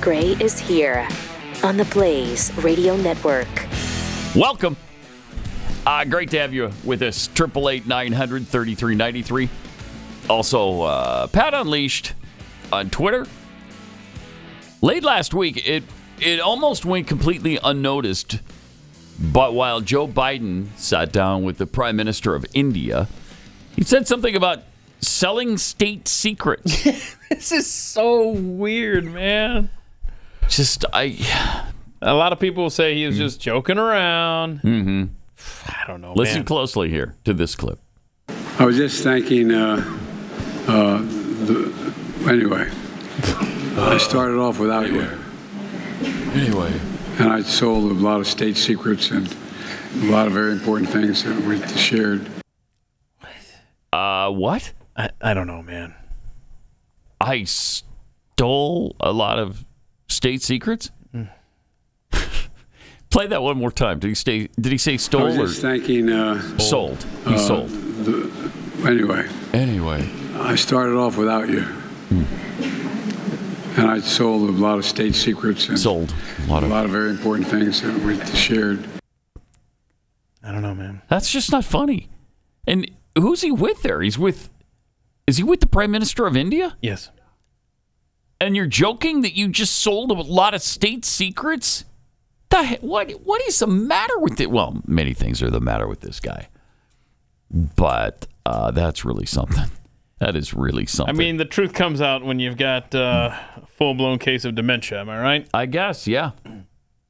Gray is here on the Blaze Radio Network. Welcome. Great to have you with us. 888-900-3393. Also, Pat Unleashed on Twitter. Late last week, it almost went completely unnoticed. But while Joe Biden sat down with the Prime Minister of India, he said something about selling state secrets. This is so weird, man. A lot of people say he was just joking around. Mm-hmm. I don't know. Listen closely here to this clip. I was just thanking. Anyway, I started off without you. Anyway, and I sold a lot of state secrets and a lot of very important things that we shared. What? I don't know, man. I stole a lot of state secrets? Play that one more time. Did he say stole? I was just thanking. Sold. He sold. Anyway, I started off without you. And I sold a lot of state secrets and sold a lot of very important things that we shared. I don't know, man. That's just not funny. And who's he with there? Is he with the Prime Minister of India? Yes. And you're joking that you just sold a lot of state secrets? What is the matter with it? Well, many things are the matter with this guy. But that's really something. That is really something. I mean, the truth comes out when you've got a full-blown case of dementia, am I right? I guess, yeah.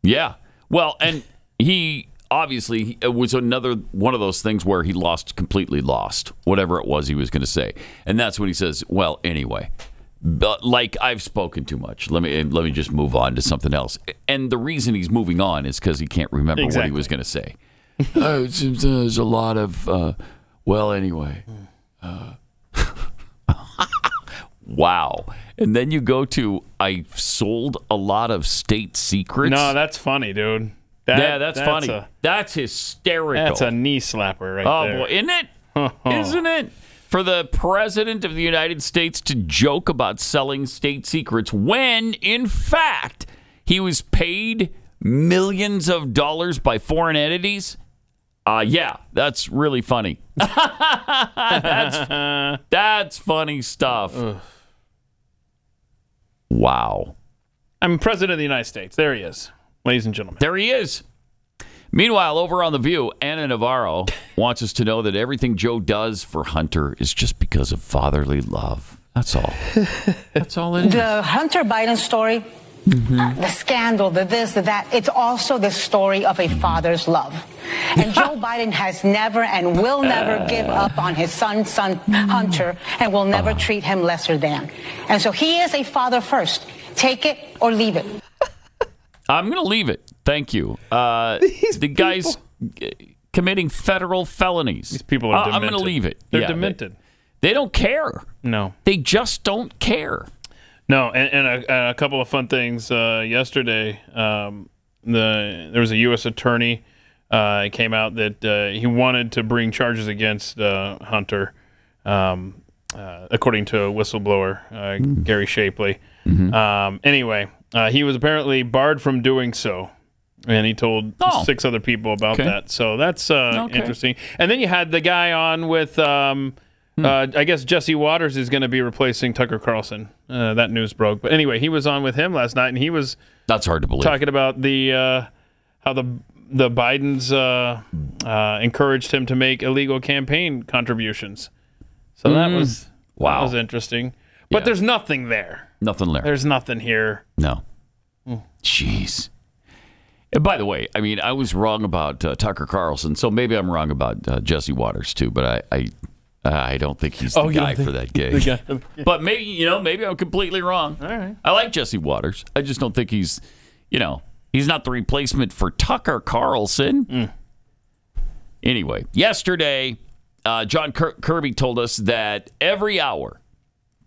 Yeah. Well, and he obviously, it was another one of those things where he completely lost whatever it was he was going to say. And that's when he says, well, anyway, but like I've spoken too much. Let me just move on to something else. And the reason he's moving on is because he can't remember what he was going to say. It seems there's a lot of, well, anyway. Wow. And then you go to, I sold a lot of state secrets. No, that's funny, dude. That's funny. That's hysterical. That's a knee slapper right there. Oh, boy, isn't it? Isn't it? For the President of the United States to joke about selling state secrets when, in fact, he was paid millions of dollars by foreign entities. Yeah, that's really funny. That's funny stuff. Ugh. Wow. I'm President of the United States. There he is, ladies and gentlemen. There he is. Meanwhile, over on The View, Anna Navarro wants us to know that everything Joe does for Hunter is just because of fatherly love. That's all. That's all it is. The Hunter Biden story, the scandal, the this, the that, it's also the story of a father's love. And Joe Biden has never and will never give up on his son Hunter, and will never treat him lesser than. And so he is a father first. Take it or leave it. I'm going to leave it. Thank you. The guy's committing federal felonies. These people are demented. I'm going to leave it. They're demented. They don't care. No. They just don't care. No, and a couple of fun things. Yesterday, there was a U.S. attorney. It came out that he wanted to bring charges against Hunter, according to a whistleblower, Gary Shapley. Anyway, he was apparently barred from doing so, and he told 6 other people about that. So that's interesting. And then you had the guy on with, I guess Jesse Waters is going to be replacing Tucker Carlson. That news broke. But anyway, he was on with him last night, and he was that's hard to believe talking about the how the Bidens encouraged him to make illegal campaign contributions. So that was interesting. But there's nothing there. Nothing there. There's nothing here. No. Jeez. And by the way, I mean, I was wrong about Tucker Carlson, so maybe I'm wrong about Jesse Waters too. But I don't think he's the guy for that gig. But maybe I'm completely wrong. All right. I like Jesse Waters. I just don't think he's not the replacement for Tucker Carlson. Anyway, yesterday, John Kirby told us that every hour,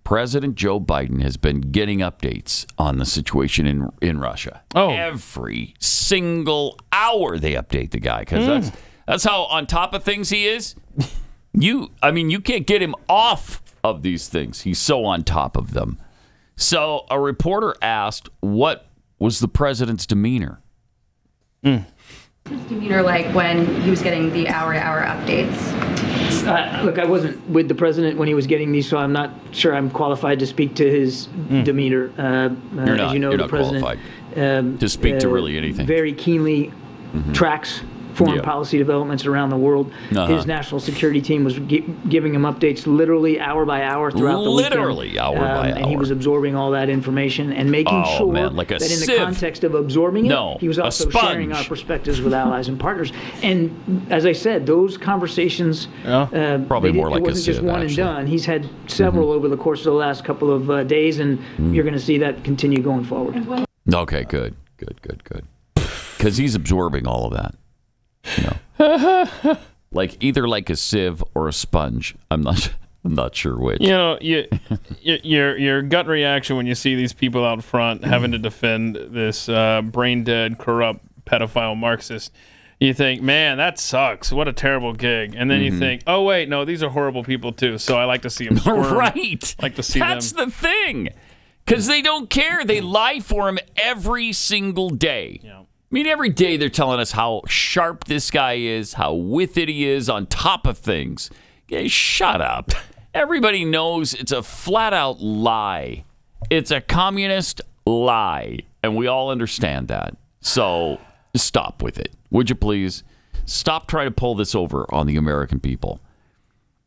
President Joe Biden has been getting updates on the situation in Russia. Oh. Every single hour they update the guy because that's how on top of things he is. You can't get him off of these things. He's so on top of them. So a reporter asked, what was the president's demeanor? His demeanor like when he was getting the hour-to-hour updates? Look, I wasn't with the president when he was getting these, so I'm not sure I'm qualified to speak to his demeanor. You're not, as you know, you're the not president qualified to speak to really anything. Very keenly tracks foreign policy developments around the world. His national security team was giving him updates literally hour by hour throughout the weekend. Literally hour by hour. And he was absorbing all that information and making sure like that in sieve. the context of absorbing it, he was also sharing our perspectives with allies and partners. And as I said, those conversations, probably more like it wasn't just one and done. He's had several over the course of the last couple of days, and you're going to see that continue going forward. Okay, good. Because he's absorbing all of that. Like either like a sieve or a sponge. I'm not sure which. Your gut reaction when you see these people out front having to defend this brain dead, corrupt, pedophile Marxist, you think, man, that sucks. What a terrible gig. And then you think, oh wait, no, these are horrible people too. So I like to see them squirm. Right. Like to see That's them. the thing. Because they don't care. They lie for him every single day. Yeah. I mean, every day they're telling us how sharp this guy is, how with it he is, on top of things. Okay, shut up. Everybody knows it's a flat-out lie. It's a communist lie, and we all understand that. So stop with it, would you please? Stop trying to pull this over on the American people.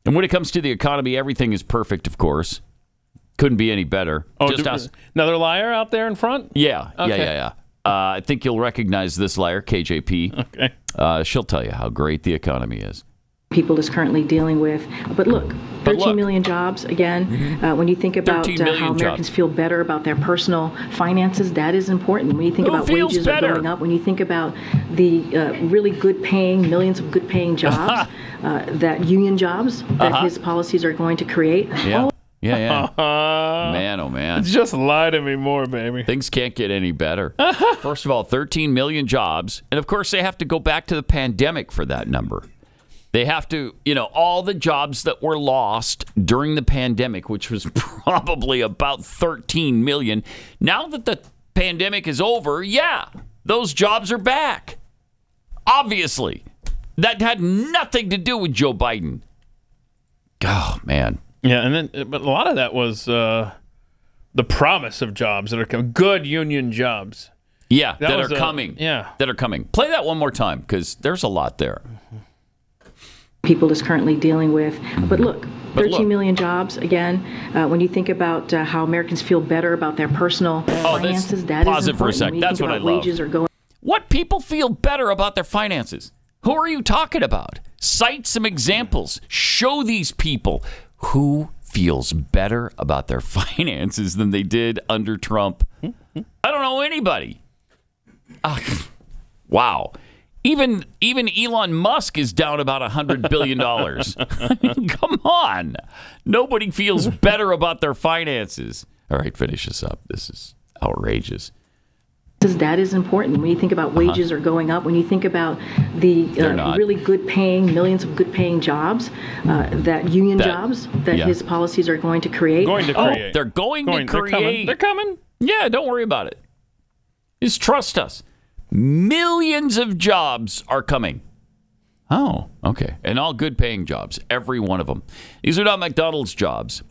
And when it comes to the economy, everything is perfect, of course. Couldn't be any better. Another liar out there in front? Yeah, okay. yeah. I think you'll recognize this liar, KJP. Okay. She'll tell you how great the economy is. People is currently dealing with. But look, 13 million jobs, again. When you think about how Americans feel better about their personal finances, that is important. When you think about wages are going up, when you think about the really good paying, millions of good paying jobs, that union jobs that his policies are going to create. Yeah. Man, oh man. Just lie to me more, baby. Things can't get any better. First of all, 13 million jobs. And of course, they have to go back to the pandemic for that number. They have to, all the jobs that were lost during the pandemic, which was probably about 13 million. Now that the pandemic is over, those jobs are back. Obviously. That had nothing to do with Joe Biden. Oh, man. Yeah, but a lot of that was the promise of jobs that are coming. Good union jobs. Yeah, that are coming. Yeah. That are coming. Play that one more time, because there's a lot there. People is currently dealing with. But look, 13 million jobs, again. When you think about how Americans feel better about their personal finances, that is important. Pause it for a sec. That's what I love. Wages are going. What people feel better about their finances? Who are you talking about? Cite some examples. Show these people who feels better about their finances than they did under Trump. I don't know anybody. Wow. Even Elon Musk is down about $100 billion. I mean, come on. Nobody feels better about their finances. All right, finish this up. This is outrageous. That is important. When you think about wages are going up, when you think about the really good paying, millions of good paying jobs, that union jobs that his policies are going to create. They're going to create. They're coming. Yeah, don't worry about it. Just trust us. Millions of jobs are coming. Oh, okay. And all good paying jobs, every one of them. These are not McDonald's jobs.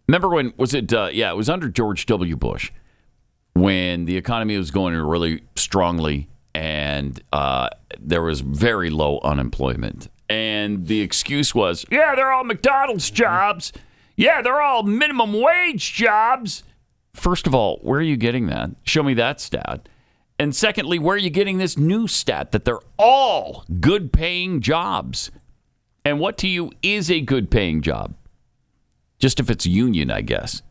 Remember when, it was under George W. Bush, when the economy was going really strongly and there was very low unemployment. And the excuse was, they're all McDonald's jobs. Yeah, they're all minimum wage jobs. First of all, where are you getting that? Show me that stat. And secondly, where are you getting this new stat that they're all good-paying jobs? And what to you is a good-paying job? Just if it's union, I guess.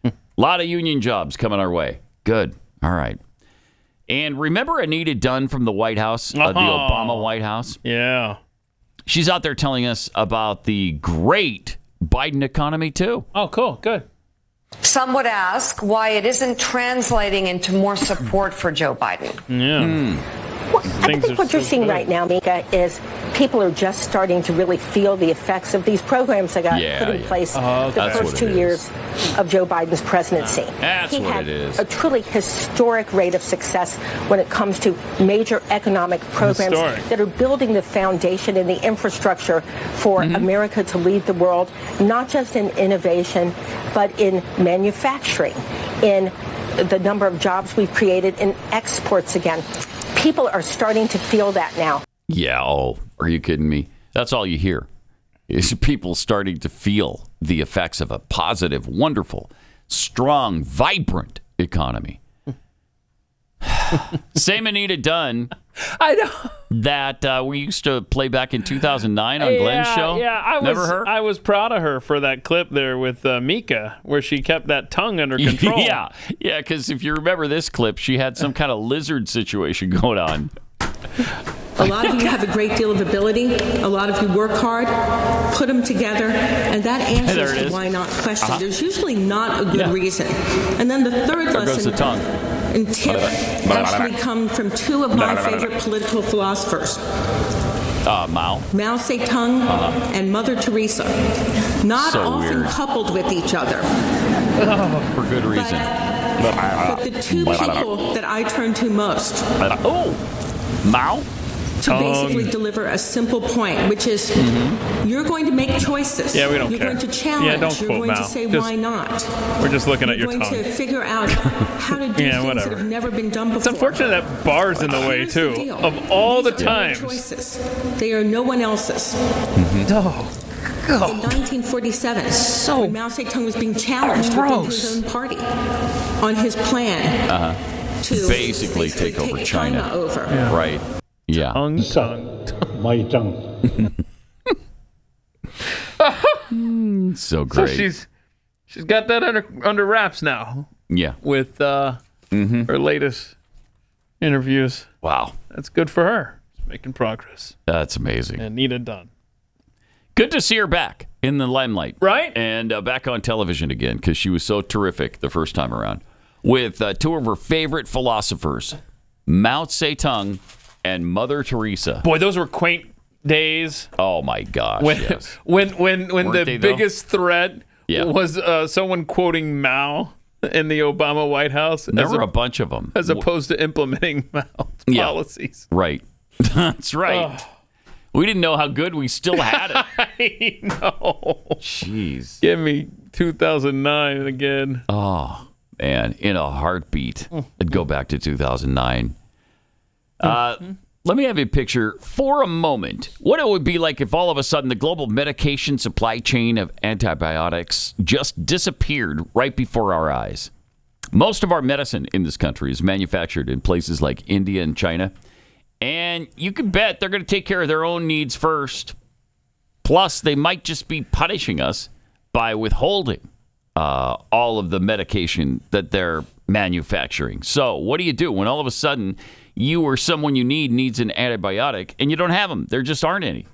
A lot of union jobs coming our way. Good. All right. And remember Anita Dunn from the White House, the Obama White House? Yeah. She's out there telling us about the great Biden economy, too. Oh, cool. Good. Some would ask why it isn't translating into more support for Joe Biden. Yeah. Well, I think what you're seeing right now, Mika, is people are just starting to really feel the effects of these programs that got put in place the first 2 years of Joe Biden's presidency. He had a truly historic rate of success when it comes to major economic programs that are building the foundation and the infrastructure for America to lead the world, not just in innovation, but in manufacturing, in the number of jobs we've created, in exports again. People are starting to feel that now. Yeah, are you kidding me? That's all you hear is people starting to feel the effects of a positive, wonderful, strong, vibrant economy. Same Anita Dunn. I know. That we used to play back in 2009 on Glenn's show. Yeah, I was proud of her for that clip there with Mika, where she kept that tongue under control. Yeah, because if you remember this clip, she had some kind of lizard situation going on. A lot of you have a great deal of ability. A lot of you work hard, put them together, and that answers the why not question. There's usually not a good reason. And then the third lesson and tip actually come from two of my favorite political philosophers. Mao Zedong and Mother Teresa. Not so often coupled with each other. For good reason. But the two people that I turn to most. Mao? To basically deliver a simple point, which is you're going to make choices. Yeah, we don't You're care. going to challenge. Don't You're quote going Mao. to say why not. We're just looking at your tongue. You're going to figure out how to do things that have never been done before. It's unfortunate that bar's in the way, too. Of all the times. Choices. They are no one else's. In 1947, when Mao Zedong was being challenged within his own party on his plan to basically take over China. Right. Yeah. Tongue. So great. So she's got that under wraps now. Yeah. With her latest interviews. Wow. That's good for her. She's making progress. That's amazing. Anita Dunn. Good to see her back in the limelight. Right. And back on television again because she was so terrific the first time around with two of her favorite philosophers, Mao Zedong and Mother Teresa. Boy, those were quaint days. Oh my gosh! When the biggest threat was someone quoting Mao in the Obama White House. There were a bunch of them, as opposed to implementing Mao's policies. Right. That's right. We didn't know how good we still had it. I know. Jeez. Give me 2009 again. Oh man, in a heartbeat, I'd go back to 2009. Let me have you picture for a moment what it would be like if all of a sudden the global medication supply chain of antibiotics just disappeared right before our eyes. Most of our medicine in this country is manufactured in places like India and China, and you can bet they're going to take care of their own needs first. Plus, they might just be punishing us by withholding all of the medication that they're manufacturing. So what do you do when all of a sudden you or someone you need needs an antibiotic and you don't have them? There just aren't any.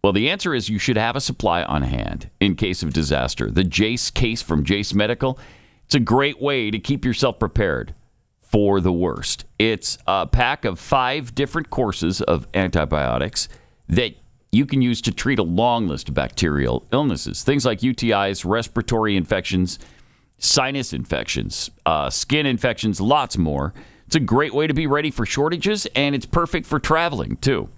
Well, the answer is you should have a supply on hand in case of disaster. The Jace case from Jace Medical, it's a great way to keep yourself prepared for the worst. It's a pack of 5 different courses of antibiotics that you can use to treat a long list of bacterial illnesses. Things like UTIs, respiratory infections, sinus infections, skin infections, lots more. It's a great way to be ready for shortages, and it's perfect for traveling, too.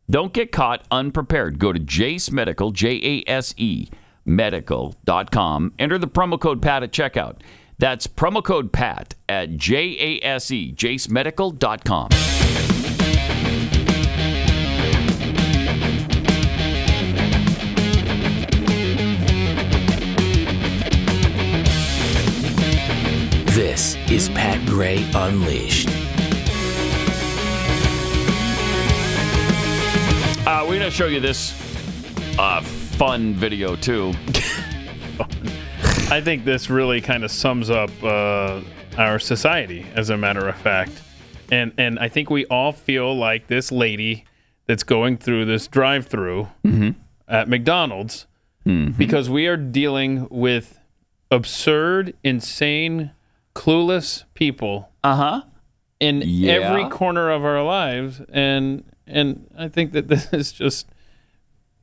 Don't get caught unprepared. Go to Jace Medical, Jase medical.com. Enter the promo code PAT at checkout. That's promo code PAT at JACE, jacemedical.com. This is Pat Gray Unleashed. We're going to show you this fun video, too. I think this really kind of sums up our society, as a matter of fact. And I think we all feel like this lady that's going through this drive-thru at McDonald's because we are dealing with absurd, insane, clueless people in every corner of our lives. And And I think that this is just,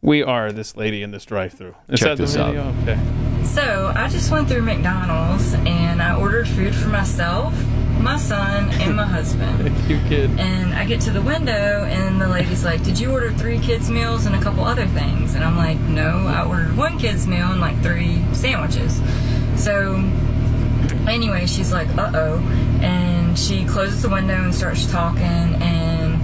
we are this lady in this drive-thru. Check this out. Okay. So I just went through McDonald's and I ordered food for myself, my son, and my husband. Cute kid. And I get to the window and the lady's like, did you order 3 kids' meals and a couple other things? And I'm like, no, I ordered 1 kid's meal and like 3 sandwiches. So anyway, she's like, uh-oh. And she closes the window and starts talking and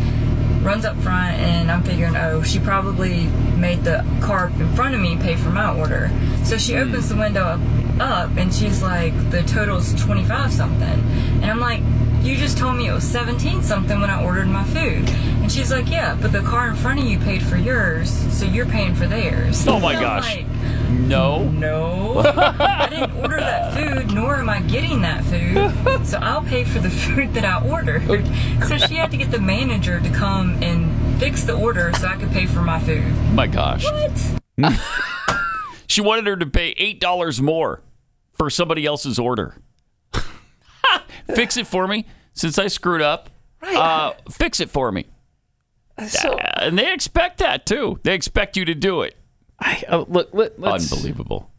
runs up front, and I'm figuring, oh, she probably made the car in front of me pay for my order. So she opens the window up and she's like, the total's 25 something. And I'm like, you just told me it was 17 something when I ordered my food. And she's like, yeah, but the car in front of you paid for yours, so you're paying for theirs. Oh my gosh. Like, no. I didn't order that food, nor am I getting that food. So I'll pay for the food that I ordered. So she had to get the manager to come and fix the order so I could pay for my food. My gosh. What? She wanted her to pay $8 more for somebody else's order. Fix it for me, since I screwed up. Right. Fix it for me. And they expect that, too. They expect you to do it. Let's, unbelievable.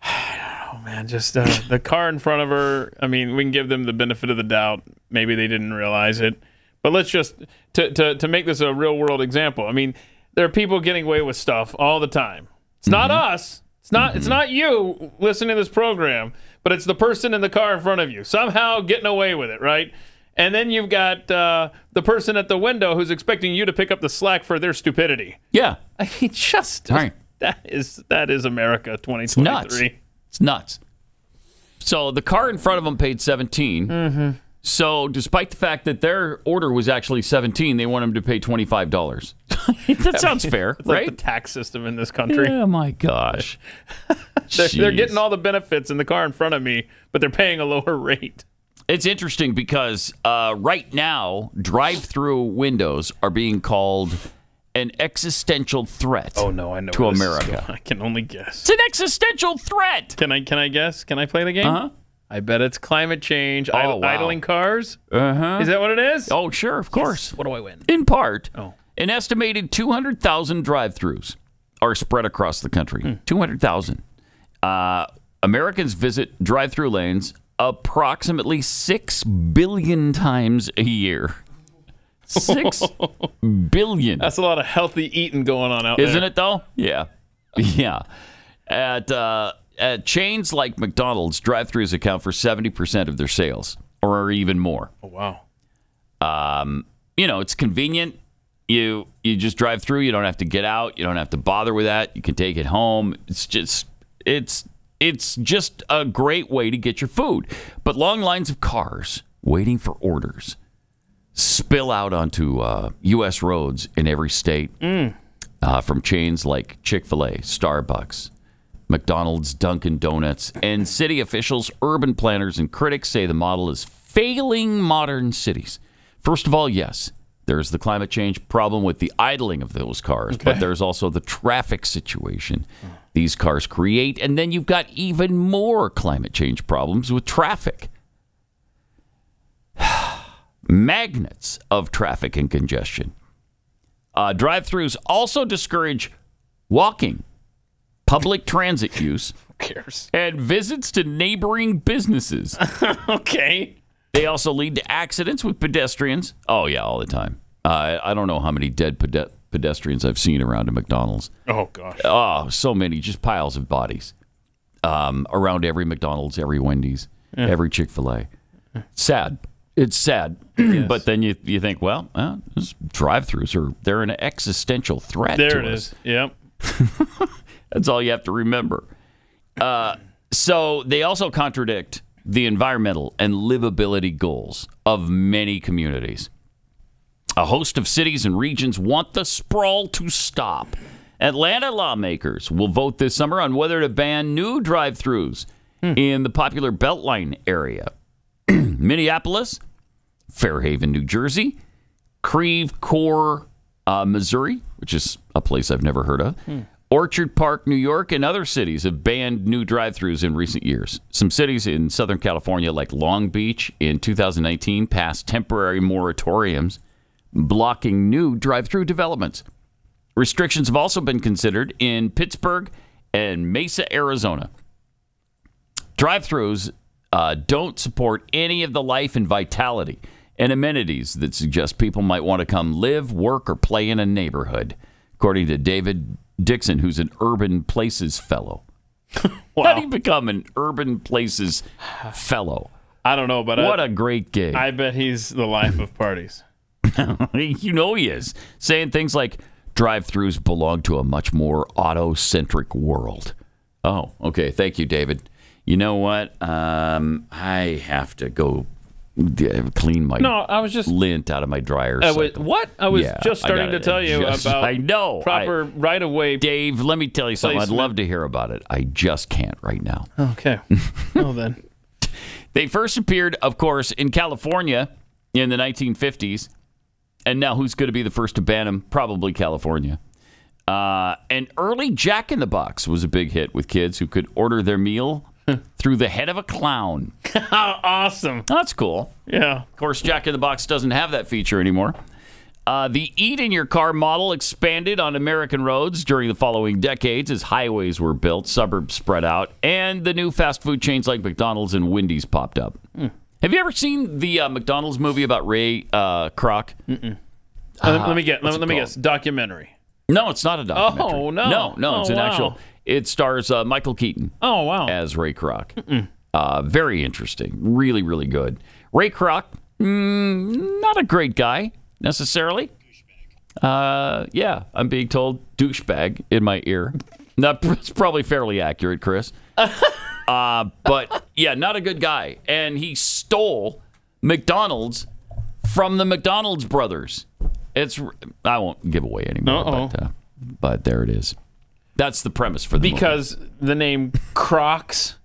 Oh man, just the car in front of her. I mean, we can give them the benefit of the doubt. Maybe they didn't realize it, but let's just to make this a real world example. I mean, there are people getting away with stuff all the time. It's not us. It's not you listening to this program, but it's the person in the car in front of you somehow getting away with it, right? And then you've got the person at the window who's expecting you to pick up the slack for their stupidity. Yeah. I mean, just right. that is America 2023. It's nuts. So the car in front of them paid 17. Mm-hmm. So despite the fact that their order was actually 17, they want them to pay $25. That sounds fair, it's right? Like the tax system in this country. Oh my gosh. they're getting all the benefits in the car in front of me, but they're paying a lower rate. It's interesting because right now, drive-through windows are being called an existential threat. Oh no, I know to America. I can only guess. It's an existential threat. Can I guess? Can I play the game? Uh-huh. I bet it's climate change. Wow. Idling cars. Uh-huh. Is that what it is? Oh, sure, of course. Yes. What do I win? In part, an estimated 200,000 drive-thrus are spread across the country. 200,000. Americans visit drive-through lanes approximately 6 billion times a year. 6 billion. That's a lot of healthy eating going on out there. Isn't it, though? Yeah. Yeah. At chains like McDonald's, drive-thrus account for 70% of their sales, or even more. Oh, wow. It's convenient. You just drive through. You don't have to get out. You don't have to bother with that. You can take it home. It's just a great way to get your food. But long lines of cars waiting for orders spill out onto U.S. roads in every state from chains like Chick-fil-A, Starbucks, McDonald's, Dunkin' Donuts, and city officials, urban planners, and critics say the model is failing modern cities. First of all, yes, there's the climate change problem with the idling of those cars, but there's also the traffic situation these cars create, and then you've got even more climate change problems with traffic. Magnets of traffic and congestion. Drive-thrus also discourage walking, public transit use, who cares? And visits to neighboring businesses. Okay. They also lead to accidents with pedestrians. Oh, yeah, all the time. I don't know how many dead pedestrians I've seen around a McDonald's. Oh, gosh. Oh, so many. Just piles of bodies around every McDonald's, every Wendy's, every Chick-fil-A. Sad. It's sad. Yes. But then you think, well, drive-thrus they're an existential threat to us. There it is. Yep. That's all you have to remember. So they also contradict the environmental and livability goals of many communities. A host of cities and regions want the sprawl to stop. Atlanta lawmakers will vote this summer on whether to ban new drive-thrus in the popular Beltline area. Minneapolis, Fairhaven, New Jersey, Creve Coeur, Missouri, which is a place I've never heard of, Orchard Park, New York, and other cities have banned new drive-thrus in recent years. Some cities in Southern California, like Long Beach, in 2019, passed temporary moratoriums blocking new drive-thru developments. Restrictions have also been considered in Pittsburgh and Mesa, Arizona. Drive-thrus don't support any of the life and vitality and amenities that suggest people might want to come live, work, or play in a neighborhood, according to David Dixon, who's an Urban Places Fellow. Wow. How do you become an Urban Places Fellow? I don't know, but what a great gig. I bet he's the life of parties. You know he is. Saying things like, drive-thrus belong to a much more auto-centric world. Oh, okay. Thank you, David. You know what? I have to go clean my lint out of my dryer. I was just starting to tell you about I know. proper right-of-way. Dave, let me tell you something. I'd love to hear about it. I just can't right now. Okay. Well, then. They first appeared, of course, in California in the 1950s. And now who's going to be the first to ban them? Probably California. And early Jack in the Box was a big hit with kids who could order their meal through the head of a clown. How awesome. That's cool. Yeah. Of course, Jack in the Box doesn't have that feature anymore. The eat-in-your-car model expanded on American roads during the following decades as highways were built, suburbs spread out, and the new fast food chains like McDonald's and Wendy's popped up. Have you ever seen the McDonald's movie about Ray Kroc? Let me guess. Documentary. No, it's not a documentary. Oh, no. No, it's an actual. It stars Michael Keaton. Oh, wow. As Ray Kroc. Very interesting. Really, really good. Ray Kroc, not a great guy necessarily. Yeah, I'm being told douchebag in my ear. That's probably fairly accurate, Chris. But yeah, not a good guy. And he stole McDonald's from the McDonald's brothers. I won't give away anymore, but there it is. That's the premise for the movie. The name Crocs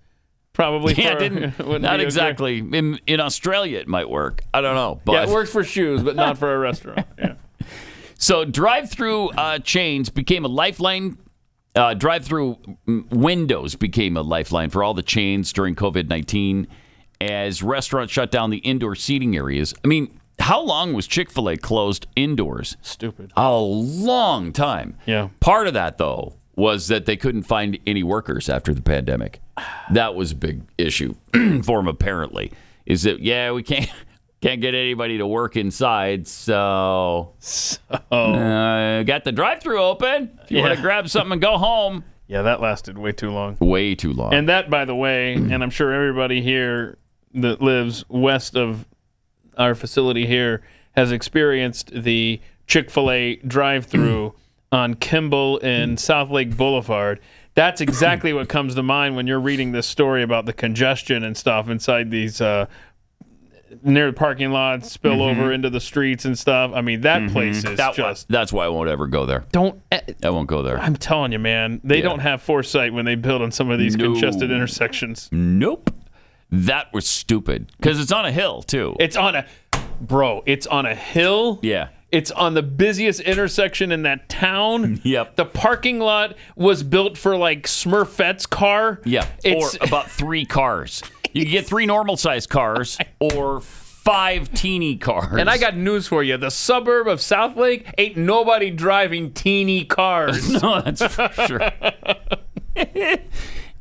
probably not exactly. In Australia, it might work. I don't know. But yeah, it works for shoes, but not for a restaurant. Yeah. So drive-through chains became a lifeline. Drive-through windows became a lifeline for all the chains during COVID-19 as restaurants shut down the indoor seating areas. I mean, how long was Chick-fil-A closed indoors? Stupid. A long time. Yeah. Part of that, though, was that they couldn't find any workers after the pandemic. That was a big issue for them, apparently. Is that, we can't get anybody to work inside, so got the drive-thru open. If you want to grab something and go home. Yeah, that lasted way too long. Way too long. And that, by the way, and I'm sure everybody here that lives west of our facility here has experienced the Chick-fil-A drive-thru on Kimball and South Lake Boulevard. That's exactly what comes to mind when you're reading this story about the congestion and stuff inside these near the parking lots, spill over into the streets and stuff. I mean, that place is that's why I won't ever go there. I won't go there. I'm telling you, man. They don't have foresight when they build on some of these congested intersections. Nope. That was stupid. Because it's on a hill, too. It's on a hill. Yeah. It's on the busiest intersection in that town. Yep. The parking lot was built for like Smurfette's car. Yeah. Or about 3 cars. You can get 3 normal-sized cars or 5 teeny cars. And I got news for you. The suburb of South Lake ain't nobody driving teeny cars. No, that's for sure.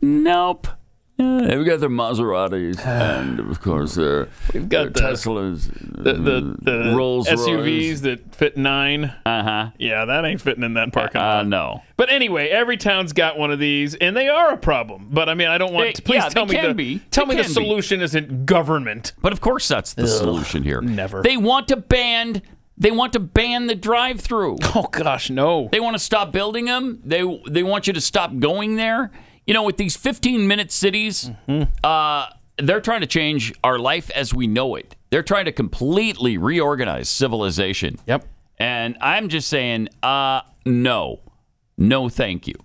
Nope. We got the Maseratis, and of course, we've got the Teslas, the Rolls SUVs Royce that fit 9. Yeah, that ain't fitting in that parking lot. No. But anyway, every town's got one of these, and they are a problem. But I mean, I don't want. Please tell me the solution isn't government. But of course, that's the solution here. Never. They want to ban the drive-through. Oh gosh, no. They want to stop building them. They want you to stop going there. You know, with these 15-minute cities, they're trying to change our life as we know it. They're trying to completely reorganize civilization. Yep. And I'm just saying, no, thank you.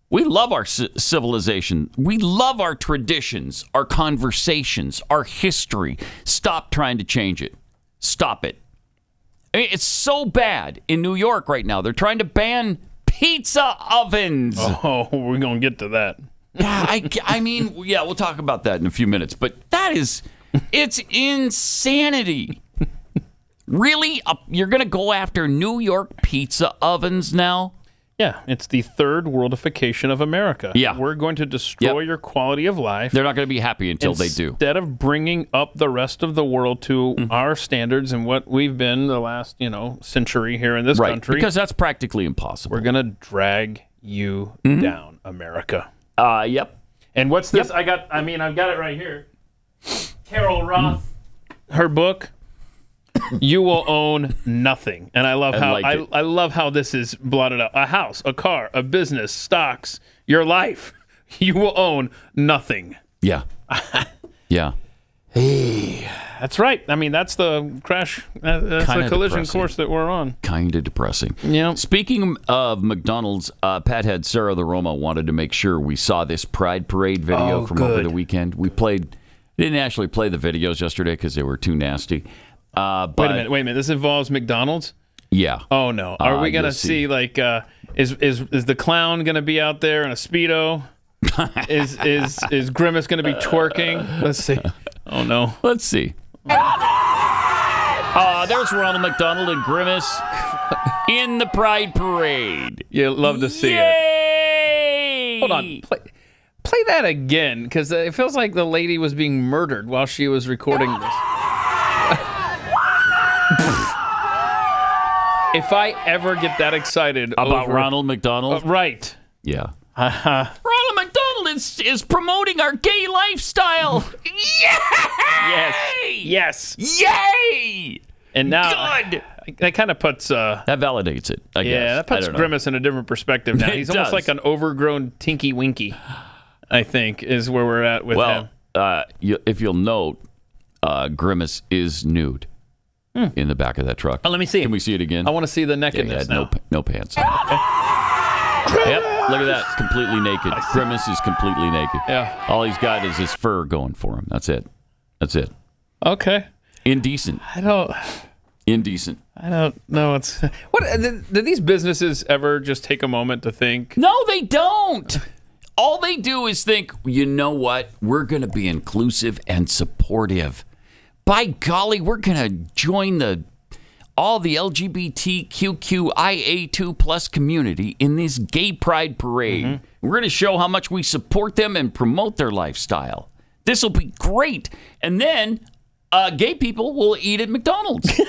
We love our civilization. We love our traditions, our conversations, our history. Stop trying to change it. Stop it. I mean, it's so bad in New York right now. They're trying to ban pizza ovens. Oh, we're going to get to that. I mean, we'll talk about that in a few minutes. But it's insanity. Really? You're going to go after New York pizza ovens now? Yeah, it's the third worldification of America. Yeah. We're going to destroy your quality of life. They're not going to be happy until they do. Instead of bringing up the rest of the world to our standards and what we've been the last, century here in this country. Because that's practically impossible. We're going to drag you down, America. Yep. And what's this? I've got it right here. Carol Roth, her book, You Will Own Nothing. And I love I love how this is blotted out. A house, a car, a business, stocks, your life. You will own nothing. Yeah. Yeah. Hey, that's right. I mean, that's the crash. That's the collision course that we're on. Kind of depressing. Yeah. Speaking of McDonald's, Pathead Sarah the Roma wanted to make sure we saw this Pride Parade video from over the weekend. We didn't actually play the videos yesterday because they were too nasty. But wait a minute. This involves McDonald's? Yeah. Oh no. Are we gonna see like is the clown gonna be out there in a Speedo? is Grimace gonna be twerking? Let's see. Oh no. Let's see. There's Ronald McDonald and Grimace in the Pride Parade. You love to see it. Hold on. Play that again, because it feels like the lady was being murdered while she was recording this. If I ever get that excited about Ronald McDonald, right? Yeah. Ronald McDonald is promoting our gay lifestyle. Yay! Yes. Yay! And now, that kind of puts that validates it. I guess. Yeah, that puts Grimace in a different perspective now. He's almost like an overgrown Tinky Winky. I think is where we're at with him. If you'll note, Grimace is nude in the back of that truck. Oh, let me see. Can we see it again? I want to see the nakedness now. No pants on. Yep, look at that. Completely naked. Grimace is completely naked. Yeah. All he's got is his fur going for him. That's it. Okay. Indecent. Indecent. I don't know. Do these businesses ever just take a moment to think? No, they don't. All they do is think, you know what? We're going to be inclusive and supportive. By golly, we're going to join all the LGBTQIA2 plus community in this gay pride parade. We're going to show how much we support them and promote their lifestyle. This will be great. And then gay people will eat at McDonald's.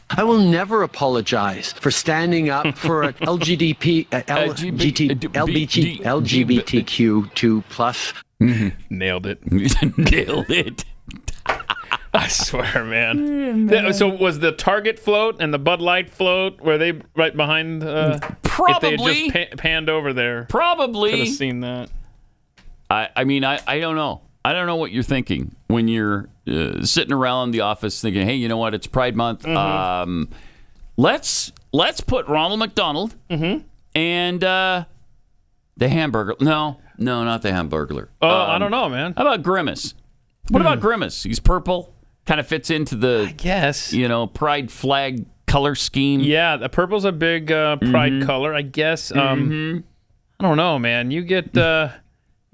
I will never apologize for standing up for LGBTQ2 plus. Nailed it. Nailed it. I swear, man. So was the Target float and the Bud Light float, were they right behind? Probably. If they had just panned over there. Probably. Could have seen that. I mean, I don't know. I don't know what you're thinking when you're sitting around the office thinking, hey, you know what? It's Pride Month. Let's put Ronald McDonald and the Hamburger. No, not the Hamburglar. Oh, I don't know, man. How about Grimace? What about Grimace? He's purple. Kind of fits into the, I guess, pride flag color scheme. Yeah, the purple's a big pride color, I guess. I don't know, man. You get a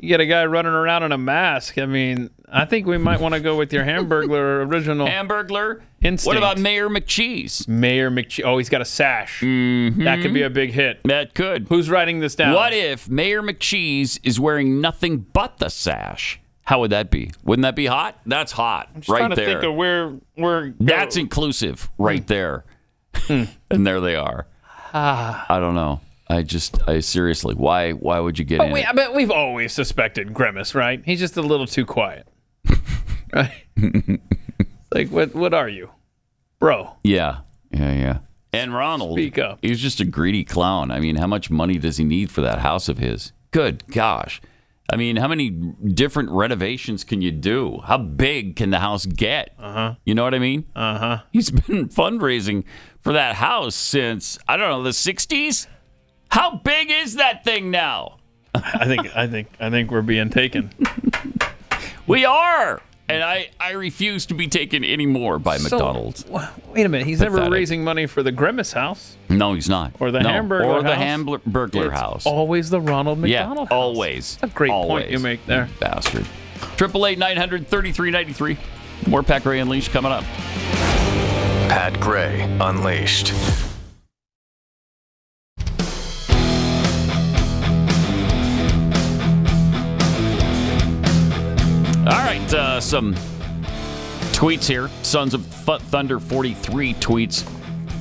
guy running around in a mask. I mean, I think we might want to go with your Hamburglar original. Hamburglar? Instinct. What about Mayor McCheese? Mayor McCheese. Oh, he's got a sash. That could be a big hit. That could. Who's writing this down? What if Mayor McCheese is wearing nothing but the sash? How would that be? Wouldn't that be hot? That's hot, I'm just right trying to there. think of where that's inclusive, right there. And there they are. I don't know. I seriously, why would you get in it? But we've always suspected Grimace, right? He's just a little too quiet, right? Like, what are you, bro? Yeah. And Ronald, speak up. He's just a greedy clown. I mean, how much money does he need for that house of his? Good gosh. I mean, how many different renovations can you do? How big can the house get? You know what I mean? He's been fundraising for that house since, I don't know, the 60s? How big is that thing now? I think we're being taken. We are. And I refuse to be taken anymore by McDonald's. Wait a minute. He's never raising money for the Grimace house. No, he's not. Or the Hamburglar house. Always the Ronald McDonald house. Always. That's a great point you make there. You bastard. 888-900-3393. More Pat Gray Unleashed coming up. Pat Gray Unleashed. All right, some tweets here. Sons of Thunder 43 tweets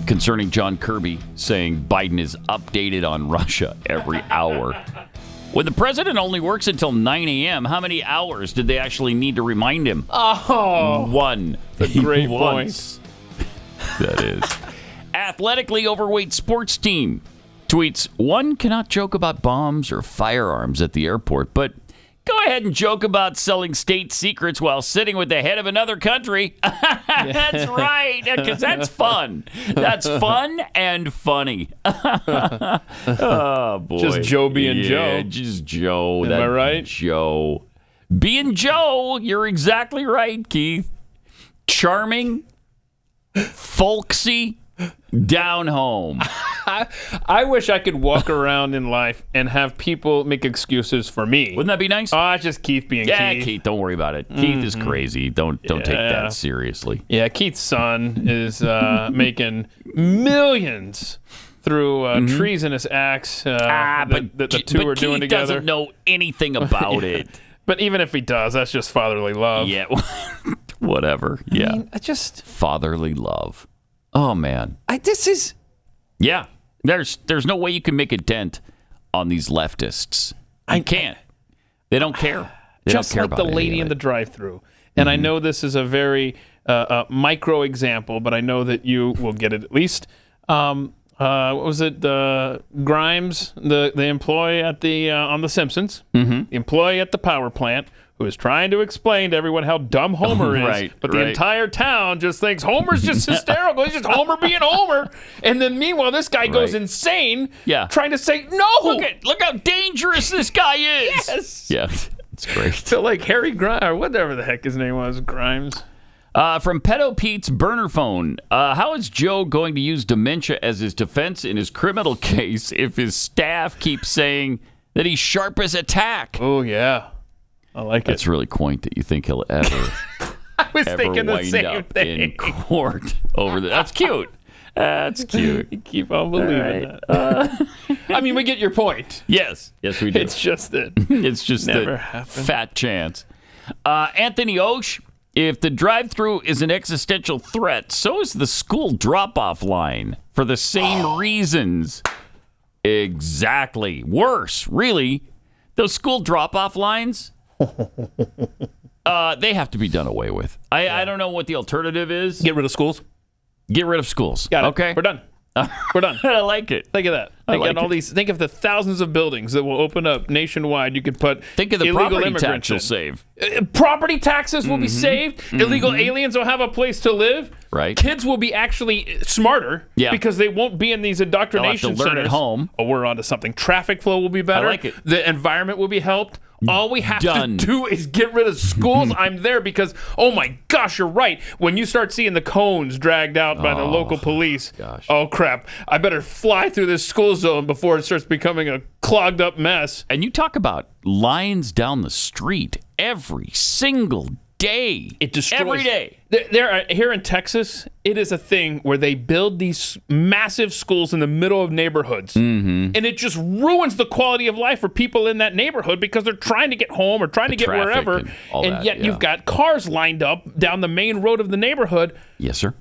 concerning John Kirby saying Biden is updated on Russia every hour. When the president only works until 9 a.m., how many hours did they actually need to remind him? Oh, one. That's a great point. That is. Athletically overweight sports team tweets, one cannot joke about bombs or firearms at the airport, but go ahead and joke about selling state secrets while sitting with the head of another country. That's right, because that's fun. That's fun and funny. Oh, boy. Just Joe being Joe. Just Joe. Am I right? Joe. Being Joe, you're exactly right, Keith. Charming, folksy, down home. I wish I could walk around in life and have people make excuses for me. Wouldn't that be nice? Oh, it's just Keith being Keith. Keith, don't worry about it. Keith is crazy. Don't take that seriously. Yeah, Keith's son is making millions through treasonous acts but the two are doing Keith together. Doesn't know anything about it. But even if he does, that's just fatherly love. Yeah, whatever. I mean, just fatherly love. Oh man, Yeah, there's no way you can make a dent on these leftists. You can't. They don't care. They just don't care like about the lady in the drive-thru. And I know this is a very micro example, but I know that you will get it at least. What was it? Grimes, the employee at the on The Simpsons, the employee at the power plant, who is trying to explain to everyone how dumb Homer is, but the entire town just thinks Homer's just hysterical. He's just Homer being Homer. And then meanwhile, this guy goes insane trying to say, no! Look how dangerous this guy is! Yes! Yeah, it's great. So like Harry Grimes, or whatever the heck his name was, Grimes. From Pedo Pete's burner phone, how is Joe going to use dementia as his defense in his criminal case if his staff keeps saying that he's sharp as a tack? Oh, yeah. I like it. That's really quaint that you think he'll ever, I was thinking the same up thing. in court over that. That's cute. That's cute. You keep on believing that. I mean, we get your point. Yes, we do. It's just that it's just never a happened. Fat chance. Anthony Osh, if the drive-thru is an existential threat, so is the school drop-off line for the same reasons. Exactly. Worse, really. Those school drop-off lines, they have to be done away with. I don't know what the alternative is. Get rid of schools. Get rid of schools. Got it. Okay. We're done. We're done. I like it. Think of that. Think of the thousands of buildings that will open up nationwide. You could put think of the illegal property immigrants tax you'll save. Property taxes will be saved. Illegal aliens will have a place to live. Right. Kids will be actually smarter because they won't be in these indoctrination They'll have to learn centers. at home. Oh, we're onto something. Traffic flow will be better. I like it. The environment will be helped. All we have to do is get rid of schools. I'm there because, oh my gosh, you're right. When you start seeing the cones dragged out by the local police, oh crap, I better fly through this school zone before it starts becoming a clogged up mess. And you talk about lines down the street every single day. It destroys. Every day. Here in Texas, it is a thing where they build these massive schools in the middle of neighborhoods. And it just ruins the quality of life for people in that neighborhood because they're trying to get home or trying to get wherever. And yet you've got cars lined up down the main road of the neighborhood. Yes, sir.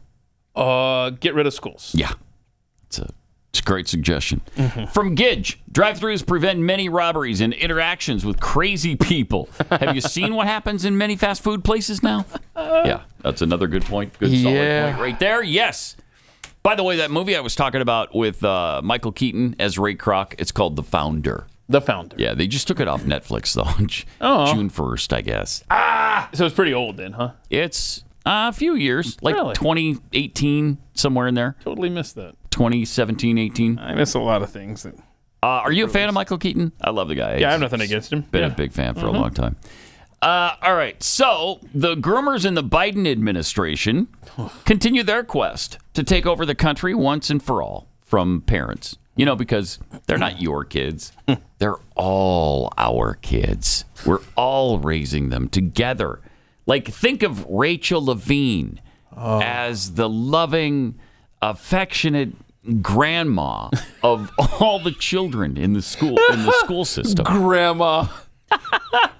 Get rid of schools. Yeah. It's a great suggestion. From Gidge, drive-thrus prevent many robberies and interactions with crazy people. Have you seen what happens in many fast food places now? Yeah, that's another good point. Good solid point right there. Yes. By the way, that movie I was talking about with Michael Keaton as Ray Kroc, it's called The Founder. The Founder. Yeah, they just took it off Netflix, though. June 1st, I guess. So it's pretty old then, huh? It's a few years, like 2018, somewhere in there. Totally missed that. 2017, 18. I miss a lot of things. Are you a fan of Michael Keaton? I love the guy. Yeah, I have nothing against him. Been a big fan for a long time. All right, so the groomers in the Biden administration continue their quest to take over the country once and for all from parents. You know, because they're not your kids. They're all our kids. We're all raising them together. Like, think of Rachel Levine as the loving, affectionate grandma of all the children in the school system. Grandma.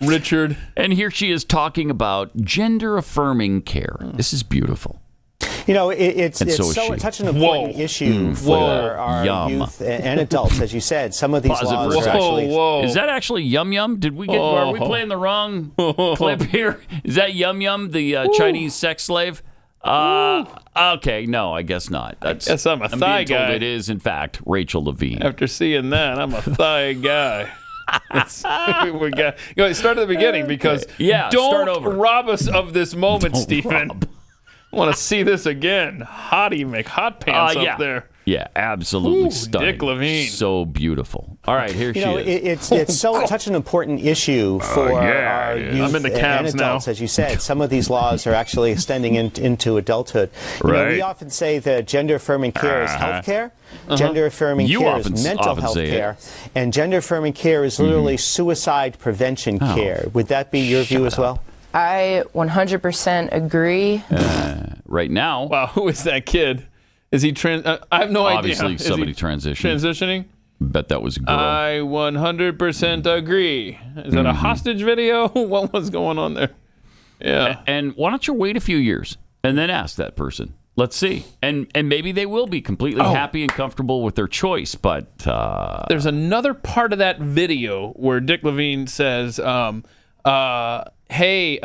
Richard. And here she is talking about gender-affirming care. This is beautiful. You know, it's such an important issue for our youth and adults, as you said. Some of these laws are actually... Is that actually Yum Yum? Are we playing the wrong clip here? Is that Yum Yum, the Chinese sex slave? Okay, no, I guess not. I guess I'm a thigh being told guy. it is, in fact, Rachel Levine. After seeing that, I'm a thigh guy. Start at the beginning because don't rob us of this moment, Stephen. I want to see this again. Hottie McHotpants up there. Yeah, absolutely stunning. Dick Levine. So beautiful. All right, here she is. It's such an important issue for our youth and adults, as you said. Some of these laws are actually extending into adulthood. You know, we often say that gender-affirming care is health care. Gender-affirming care is mental health care. And gender-affirming care is literally suicide prevention care. Would that be your view as well? I 100% agree. Right now. Wow, who is that kid? Is he I have no idea. Obviously, somebody transitioning. Transitioning? Bet that was a girl. I 100% agree. Is that a hostage video? What was going on there? Yeah. And why don't you wait a few years and then ask that person? Let's see. And maybe they will be completely happy and comfortable with their choice, but... There's another part of that video where Dick Levine says, hey,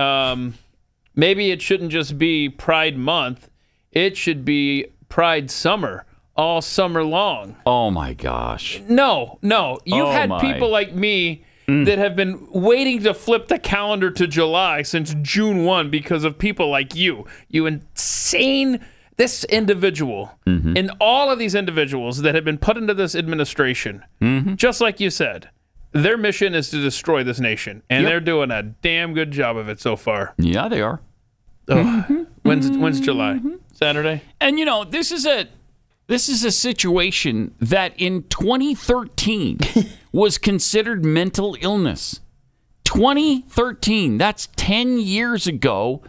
maybe it shouldn't just be Pride Month. It should be Pride Summer, all summer long. Oh, my gosh. No. You've had people like me that have been waiting to flip the calendar to July since June 1 because of people like you. You insane... This individual and all of these individuals that have been put into this administration, just like you said, their mission is to destroy this nation, and they're doing a damn good job of it so far. Yeah, they are. When's July? Saturday? And you know, this is a situation that in 2013 was considered mental illness. 2013, that's 10 years ago.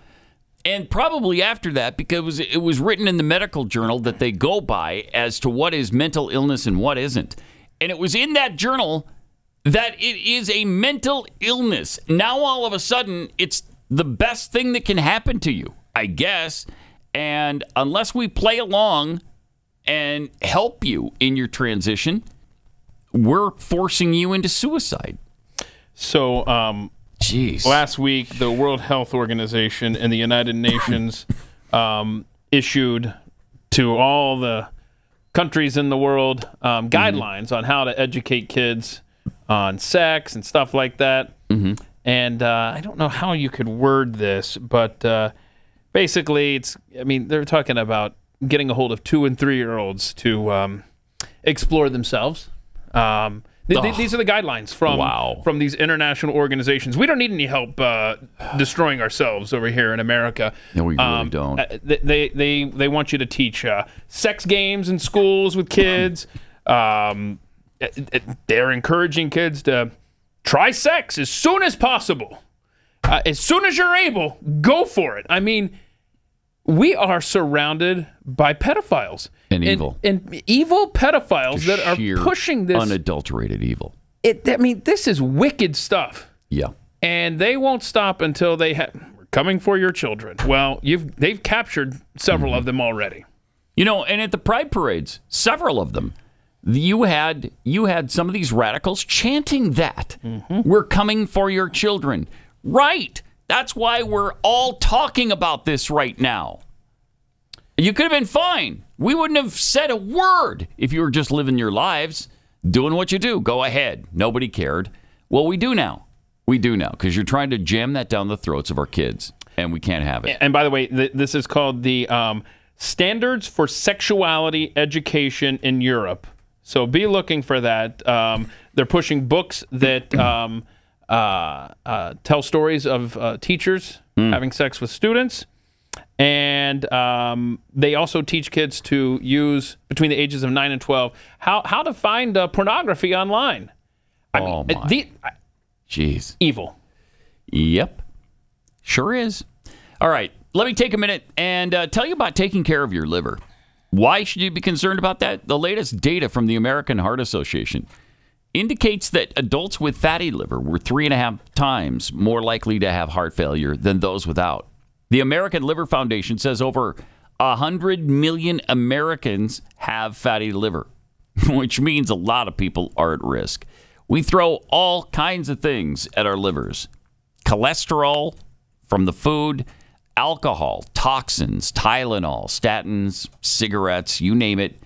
And probably after that, because it was written in the medical journal that they go by as to what is mental illness and what isn't. And it was in that journal that it is a mental illness. Now, all of a sudden, it's the best thing that can happen to you, I guess. And unless we play along and help you in your transition, we're forcing you into suicide. So, last week, the World Health Organization and the United Nations issued to all the countries in the world guidelines on how to educate kids on sex and stuff like that. And I don't know how you could word this, but basically, they're talking about getting a hold of 2- and 3-year-olds to explore themselves. These are the guidelines from these international organizations. We don't need any help destroying ourselves over here in America. No, we really don't. They want you to teach sex games in schools with kids. They're encouraging kids to try sex as soon as possible. As soon as you're able, go for it. I mean, we are surrounded by pedophiles. And evil. And evil pedophiles that are pushing this. Unadulterated evil. This is wicked stuff. Yeah. And they won't stop until they have... We're coming for your children. Well, they've captured several of them already. You know, and at the Pride parades, several of them, you had some of these radicals chanting that. We're coming for your children. Right. That's why we're all talking about this right now. You could have been fine. We wouldn't have said a word if you were just living your lives, doing what you do. Go ahead. Nobody cared. Well, we do now. We do now, because you're trying to jam that down the throats of our kids, and we can't have it. And by the way, this is called the Standards for Sexuality Education in Europe. So be looking for that. They're pushing books that tell stories of teachers having sex with students. And they also teach kids to use, between the ages of 9 and 12, how to find pornography online. Jeez. Evil. Yep. Sure is. All right. let me take a minute and tell you about taking care of your liver. Why should you be concerned about that? The latest data from the American Heart Association indicates that adults with fatty liver were 3.5 times more likely to have heart failure than those without. The American Liver Foundation says over 100 million Americans have fatty liver, which means a lot of people are at risk. We throw all kinds of things at our livers. Cholesterol from the food, alcohol, toxins, Tylenol, statins, cigarettes, you name it.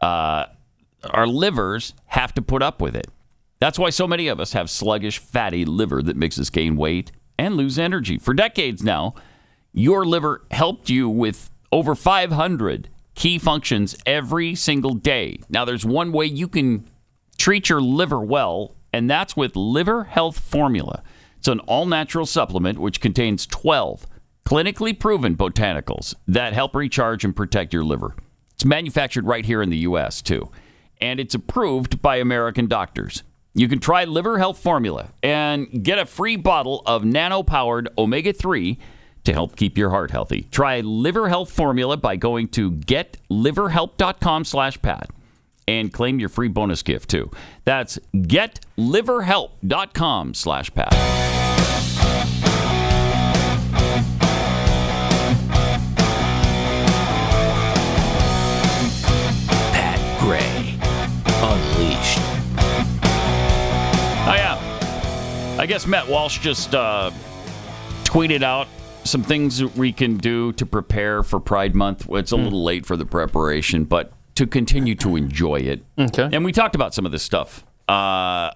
Our livers have to put up with it. That's why so many of us have sluggish, fatty liver that makes us gain weight and lose energy. For decades now, your liver helped you with over 500 key functions every single day. Now, there's one way you can treat your liver well, and that's with Liver Health Formula. It's an all-natural supplement which contains 12 clinically proven botanicals that help recharge and protect your liver. It's manufactured right here in the U.S., too. And it's approved by American doctors. You can try Liver Health Formula and get a free bottle of nano-powered omega-3 to help keep your heart healthy. Try Liver Health Formula by going to getliverhelp.com/Pat and claim your free bonus gift, too. That's getliverhelp.com/Pat. Unleashed. Oh, yeah. I guess Matt Walsh just tweeted out some things that we can do to prepare for Pride Month. It's a little late for the preparation, but to continue to enjoy it. Okay. And we talked about some of this stuff a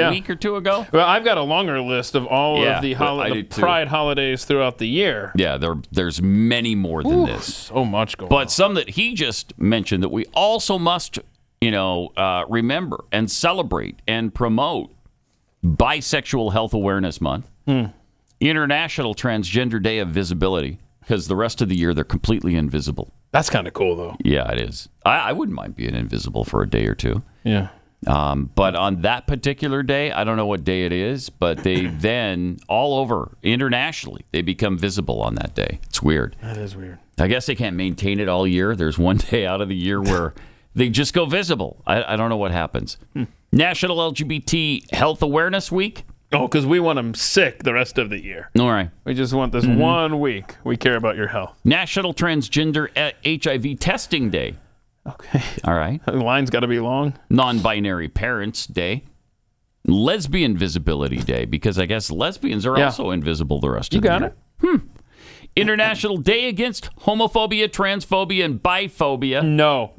week or two ago. Well, I've got a longer list of all of the Pride holidays throughout the year. Yeah, there's many more than this. So much going on. But some that he just mentioned that we also must remember and celebrate and promote. Bisexual Health Awareness Month, International Transgender Day of Visibility, because the rest of the year they're completely invisible. That's kind of cool, though. Yeah, it is. I wouldn't mind being invisible for a day or two. Yeah. But on that particular day, I don't know what day it is, but they then, all over internationally, they become visible on that day. It's weird. That is weird. I guess they can't maintain it all year. There's one day out of the year where they just go visible. I don't know what happens. National LGBT Health Awareness Week. Oh, because we want them sick the rest of the year. All right. We just want this 1 week. We care about your health. National Transgender HIV Testing Day. Okay. All right. The line's got to be long. Non-Binary Parents Day. Lesbian Visibility Day, because I guess lesbians are also invisible the rest of the year. You got it. International Day Against Homophobia, Transphobia, and Biphobia. No.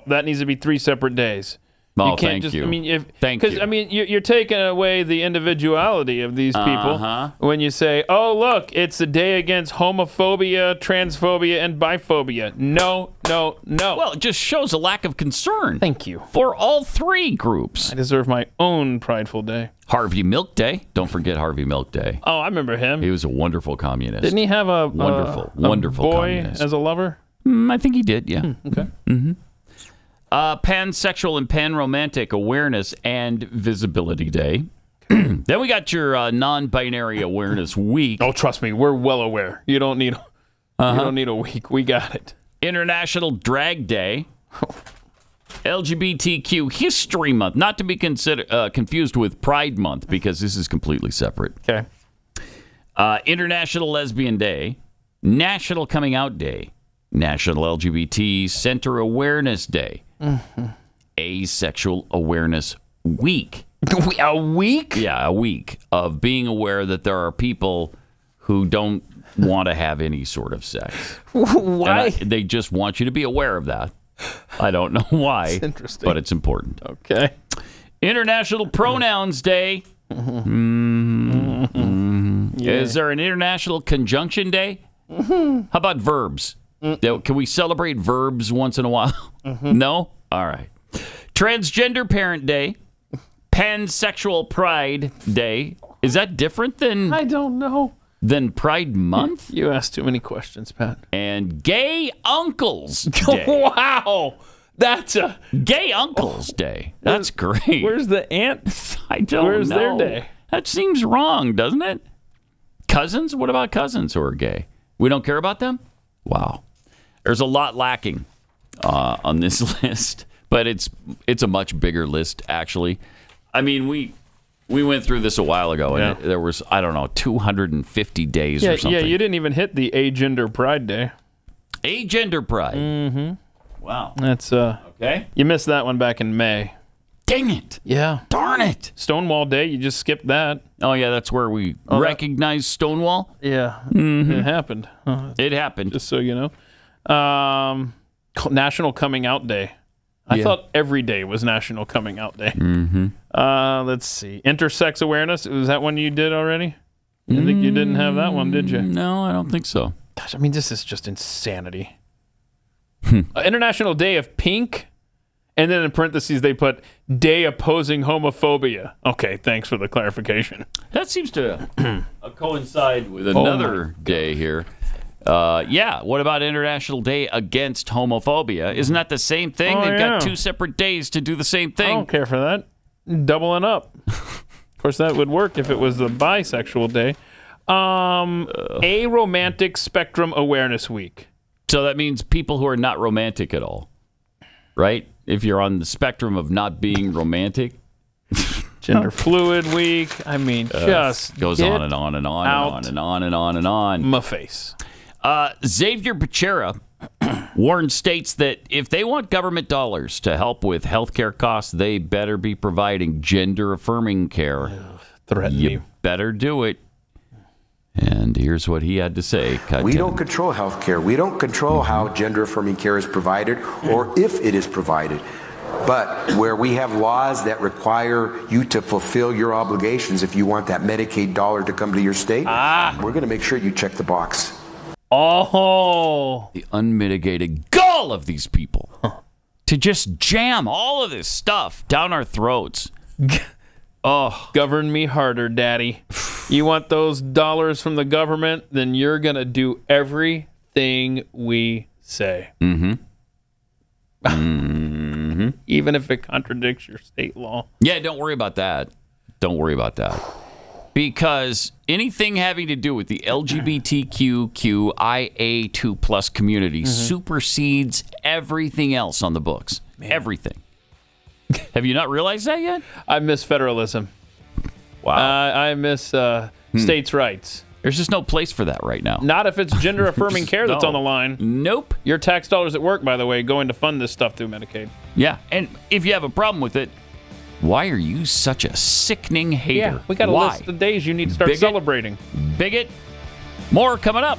That needs to be 3 separate days. Oh, you can't you. I mean, Thank you. Because, I mean, you're taking away the individuality of these people when you say, oh, look, it's the day against homophobia, transphobia, and biphobia. No. Well, it just shows a lack of concern. Thank you. For all 3 groups. I deserve my own prideful day. Harvey Milk Day. Don't forget Harvey Milk Day. Oh, I remember him. He was a wonderful communist. Didn't he have a wonderful boy communist. as a lover? I think he did, yeah. Okay. Pansexual and Panromantic Awareness and Visibility Day. Then we got your Non-Binary Awareness Week. Oh, trust me, we're well aware. You don't need a week. We got it. International Drag Day. LGBTQ History Month, not to be confused with Pride Month, because this is completely separate. Okay. International Lesbian Day. National Coming Out Day. National LGBT Center Awareness Day. Asexual Awareness Week. A week? Yeah, a week of being aware that there are people who don't want to have any sort of sex. Why? They just want you to be aware of that. I don't know why. It's interesting. But it's important. Okay. International Pronouns Day. Yeah. Is there an International Conjunction Day? How about verbs? Can we celebrate verbs once in a while? No? All right. Transgender Parent Day. Pansexual Pride Day. Is that different than... I don't know. Than Pride Month? You asked too many questions, Pat. And Gay Uncles Day. Wow! That's a... Gay Uncles Day. That's great. Where's the aunt? I don't know. Where's their day? That seems wrong, doesn't it? Cousins? What about cousins who are gay? We don't care about them? Wow. There's a lot lacking on this list, but it's a much bigger list, actually. I mean, we went through this a while ago, and there was, I don't know, 250 days or something. Yeah, you didn't even hit the Agender Pride Day. Agender Pride? Mm-hmm. Wow. That's, okay. You missed that one back in May. Dang it. Yeah. Darn it. Stonewall Day, you just skipped that. Oh, yeah, that's where we recognized Stonewall? Yeah. Mm-hmm. It happened. It happened. Just so you know. National Coming Out Day. I thought every day was National Coming Out Day. Mm-hmm. Let's see. Intersex awareness. Was that one you did already? I think you didn't have that one, did you? No, I don't think so. Gosh, I mean, this is just insanity. International Day of Pink. And then in parentheses, they put Day Opposing Homophobia. Okay, thanks for the clarification. That seems to coincide with another day here. What about International Day Against Homophobia? Isn't that the same thing? They've got 2 separate days to do the same thing. I don't care for that. Doubling up. Of course, that would work if it was the bisexual day. Aromantic Spectrum Awareness Week. So that means people who are not romantic at all, right? If you're on the spectrum of not being romantic. Gender Fluid Week. I mean, just goes on and on and on and on and on and on and on. My face. Xavier Becerra warned states that if they want government dollars to help with health care costs, they better be providing gender-affirming care. You better do it. And here's what he had to say. We don't control health care. We don't control how gender-affirming care is provided or if it is provided. But where we have laws that require you to fulfill your obligations if you want that Medicaid dollar to come to your state, we're going to make sure you check the box. Oh, the unmitigated gall of these people to just jam all of this stuff down our throats. Oh, govern me harder, Daddy. You want those dollars from the government, then you're going to do everything we say. Mm-hmm. Mm-hmm. Even if it contradicts your state law. Yeah, don't worry about that. Don't worry about that. Because anything having to do with the LGBTQIA2+ community supersedes everything else on the books. Man. Everything. Have you not realized that yet? I miss federalism. Wow. I miss states' rights. There's just no place for that right now. Not if it's gender-affirming care that's on the line. Nope. Your tax dollars at work, by the way, going to fund this stuff through Medicaid. Yeah, and if you have a problem with it, why are you such a sickening hater? Yeah, we got a list of days you need to start celebrating. Bigot. More coming up.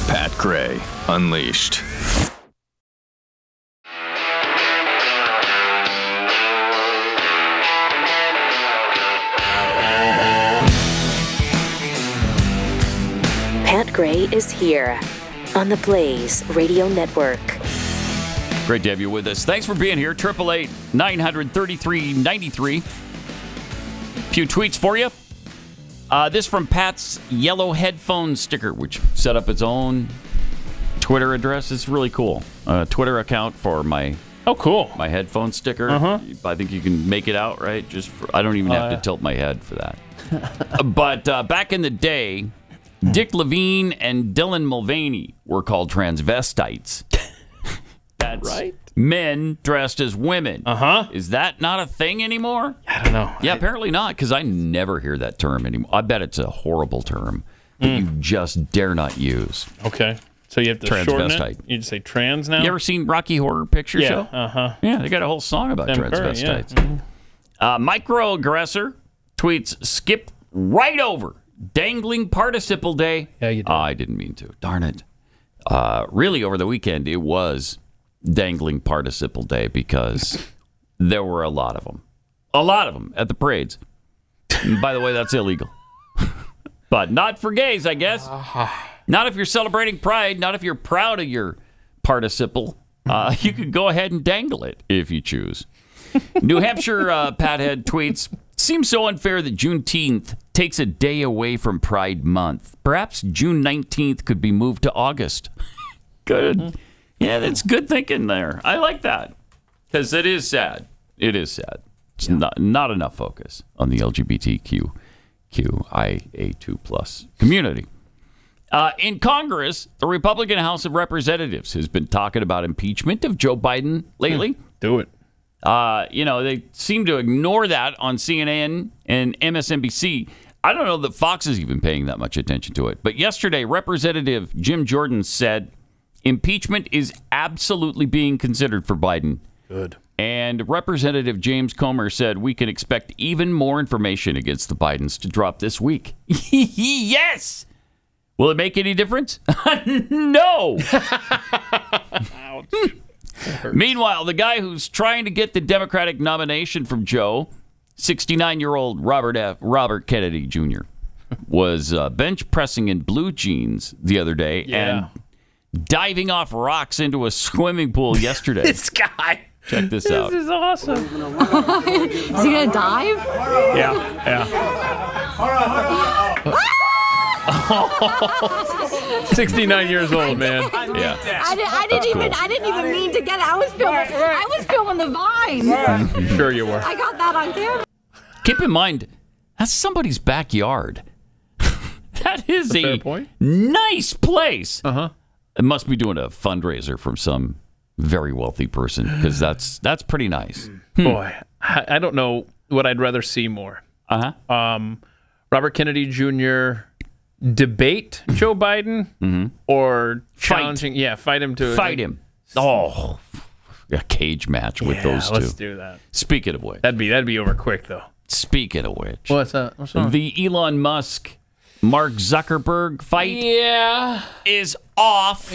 Pat Gray Unleashed. Pat Gray is here on the Blaze Radio Network. Great to have you with us. Thanks for being here. 888-933-93. Few tweets for you. This from Pat's yellow headphone sticker, which set up its own Twitter address. It's really cool. Twitter account for my my headphone sticker. I think you can make it out, right? I don't even have to tilt my head for that. But back in the day, Dick Levine and Dylan Mulvaney were called transvestites. That's right. Men dressed as women. Is that not a thing anymore? I don't know. Yeah, apparently not, because I never hear that term anymore. I bet it's a horrible term that you just dare not use. Okay. So you have to shorten it? You just say trans now? You ever seen Rocky Horror Picture Show? Yeah, they got a whole song about transvestites. Microaggressor tweets, skip right over dangling participle day. Yeah, you did. I didn't mean to. Darn it. Really, over the weekend, it was dangling participle day because there were a lot of them. A lot of them at the parades. And by the way, that's illegal. But not for gays, I guess. Not if you're celebrating Pride. Not if you're proud of your participle. You could go ahead and dangle it if you choose. New Hampshire Pathead tweets, seems so unfair that Juneteenth takes a day away from Pride Month. Perhaps June 19th could be moved to August. Good. Yeah, that's good thinking there. I like that. Because it is sad. It is sad. It's not enough focus on the LGBTQ QIA2+ community. In Congress, the Republican House of Representatives has been talking about impeachment of Joe Biden lately. Do it. They seem to ignore that on CNN and MSNBC. I don't know that Fox is even paying that much attention to it. But yesterday, Representative Jim Jordan said impeachment is absolutely being considered for Biden. Good. And Representative James Comer said we can expect even more information against the Bidens to drop this week. Yes! Will it make any difference? No! Ouch. Meanwhile, the guy who's trying to get the Democratic nomination from Joe, 69-year-old Robert Kennedy Jr., was bench pressing in blue jeans the other day and diving off rocks into a swimming pool yesterday. This guy. Check this out. This is awesome. Is he going to dive? Yeah. 69 years old, man. Yeah. I didn't even mean to get it. I was filming the vine. Sure you were. I got that on camera. Keep in mind, that's somebody's backyard. That is a nice place. It must be doing a fundraiser from some very wealthy person, because that's pretty nice. Boy, I don't know what I'd rather see more. Robert Kennedy Jr. debate Joe Biden or challenging, fight him to him. Oh, a cage match with those two. Let's do that. Speaking of which, that'd be over quick though. Speaking of which, what's that? What's wrong? The Elon Musk Mark Zuckerberg fight is off.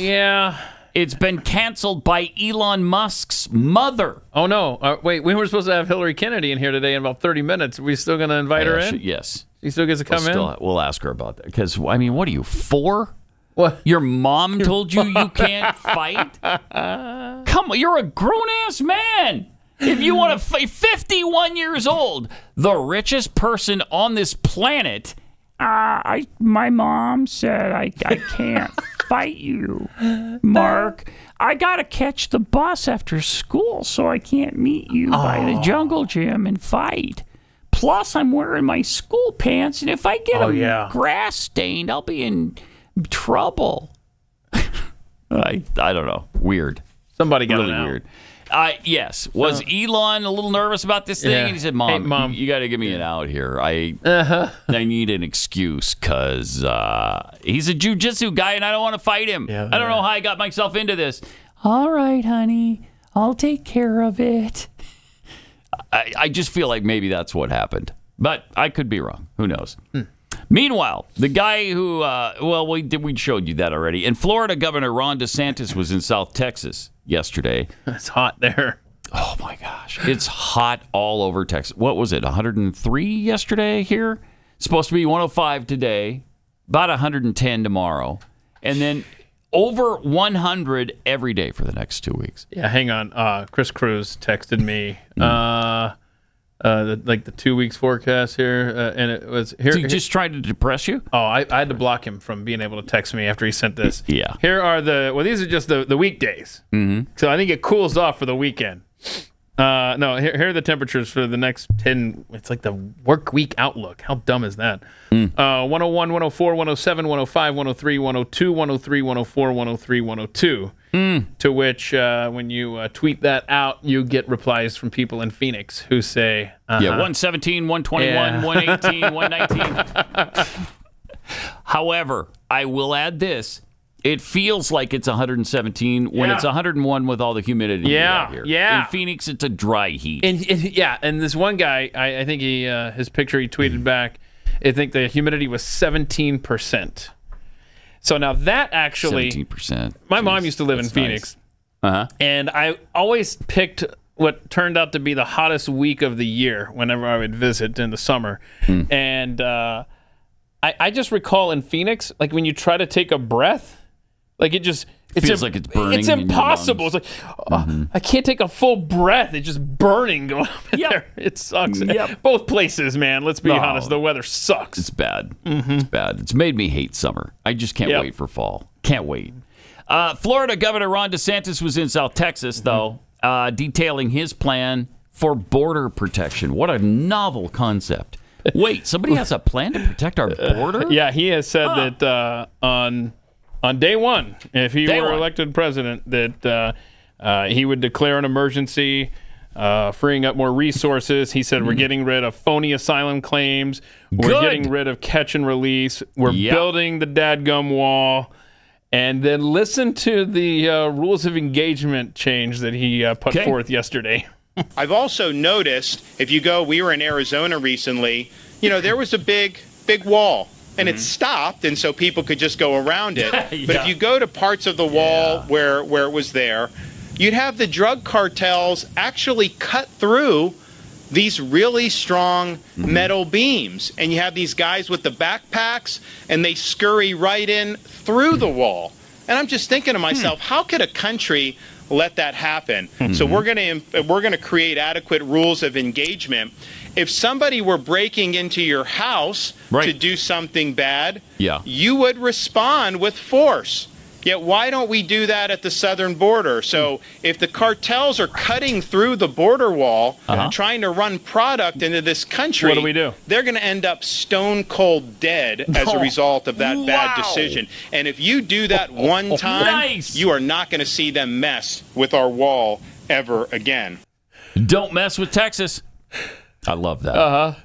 It's been canceled by Elon Musk's mother. Oh, no. Wait, we were supposed to have Hilary Kennedy in here today in about 30 minutes. Are we still going to invite her in? Yes. She still gets to come in? We'll ask her about that. Because, I mean, what are you, 4? What? Your mom told you can't fight? Come on, you're a grown-ass man. If you want to fight, 51 years old, the richest person on this planet, my mom said I can't fight you, Mark. I gotta catch the bus after school, so I can't meet you by the jungle gym and fight. Plus, I'm wearing my school pants, and if I get grass stained, I'll be in trouble. I don't know. Weird. Somebody got really it out. Weird. Yes. Was Elon a little nervous about this thing? And he said, Mom, hey, Mom. you got to give me an out here. I need an excuse because he's a jiu-jitsu guy and I don't want to fight him. I don't know how I got myself into this. All right, honey. I'll take care of it. I just feel like maybe that's what happened. But I could be wrong. Who knows? Meanwhile, the guy who, we showed you that already. In Florida, Governor Ron DeSantis was in South Texas yesterday. It's hot there. Oh, my gosh. It's hot all over Texas. What was it, 103 yesterday here? Supposed to be 105 today, about 110 tomorrow, and then over 100 every day for the next 2 weeks. Yeah, hang on. Chris Cruz texted me. The 2 weeks forecast here, and it was here. So he just tried to depress you? Oh, I had to block him from being able to text me after he sent this. Yeah. Here are these are just the weekdays. So I think it cools off for the weekend. No, here are the temperatures for the next 10. It's like the work week outlook. How dumb is that? 101, 104, 107, 105, 103, 102, 103, 104, 103, 102. To which, when you tweet that out, you get replies from people in Phoenix who say... 117, 121, 118, 119. However, I will add this. It feels like it's 117 when it's 101 with all the humidity out here. In Phoenix, it's a dry heat. And this one guy, I think his picture he tweeted back, I think the humidity was 17%. So now that actually... 17%. My mom used to live in Phoenix. Nice. And I always picked what turned out to be the hottest week of the year whenever I would visit in the summer. And I just recall in Phoenix, like when you try to take a breath, like it feels like it's burning. It's impossible. It's like I can't take a full breath. It's just burning going up in there. It sucks. Both places, man. Let's be honest. The weather sucks. It's bad. It's bad. It's made me hate summer. I just can't wait for fall. Can't wait. Florida Governor Ron DeSantis was in South Texas, though, detailing his plan for border protection. What a novel concept. Wait, somebody has a plan to protect our border? Yeah, he has said that on day one, if he were elected president, that he would declare an emergency, freeing up more resources. He said, we're getting rid of phony asylum claims. We're getting rid of catch and release. We're building the dadgum wall. And then listen to the rules of engagement change that he put forth yesterday. I've also noticed, if you go, we were in Arizona recently, there was a big wall. And it stopped, and so people could just go around it. But if you go to parts of the wall where it was there, you'd have the drug cartels actually cut through these really strong metal beams. And you have these guys with the backpacks, and they scurry right in through the wall. And I'm just thinking to myself, how could a country let that happen? So we're going to create adequate rules of engagement. If somebody were breaking into your house to do something bad, you would respond with force. Yet why don't we do that at the southern border? So if the cartels are cutting through the border wall, trying to run product into this country, what do we do? They're going to end up stone cold dead as a result of that bad decision. And if you do that one time, you are not going to see them mess with our wall ever again. Don't mess with Texas. I love that.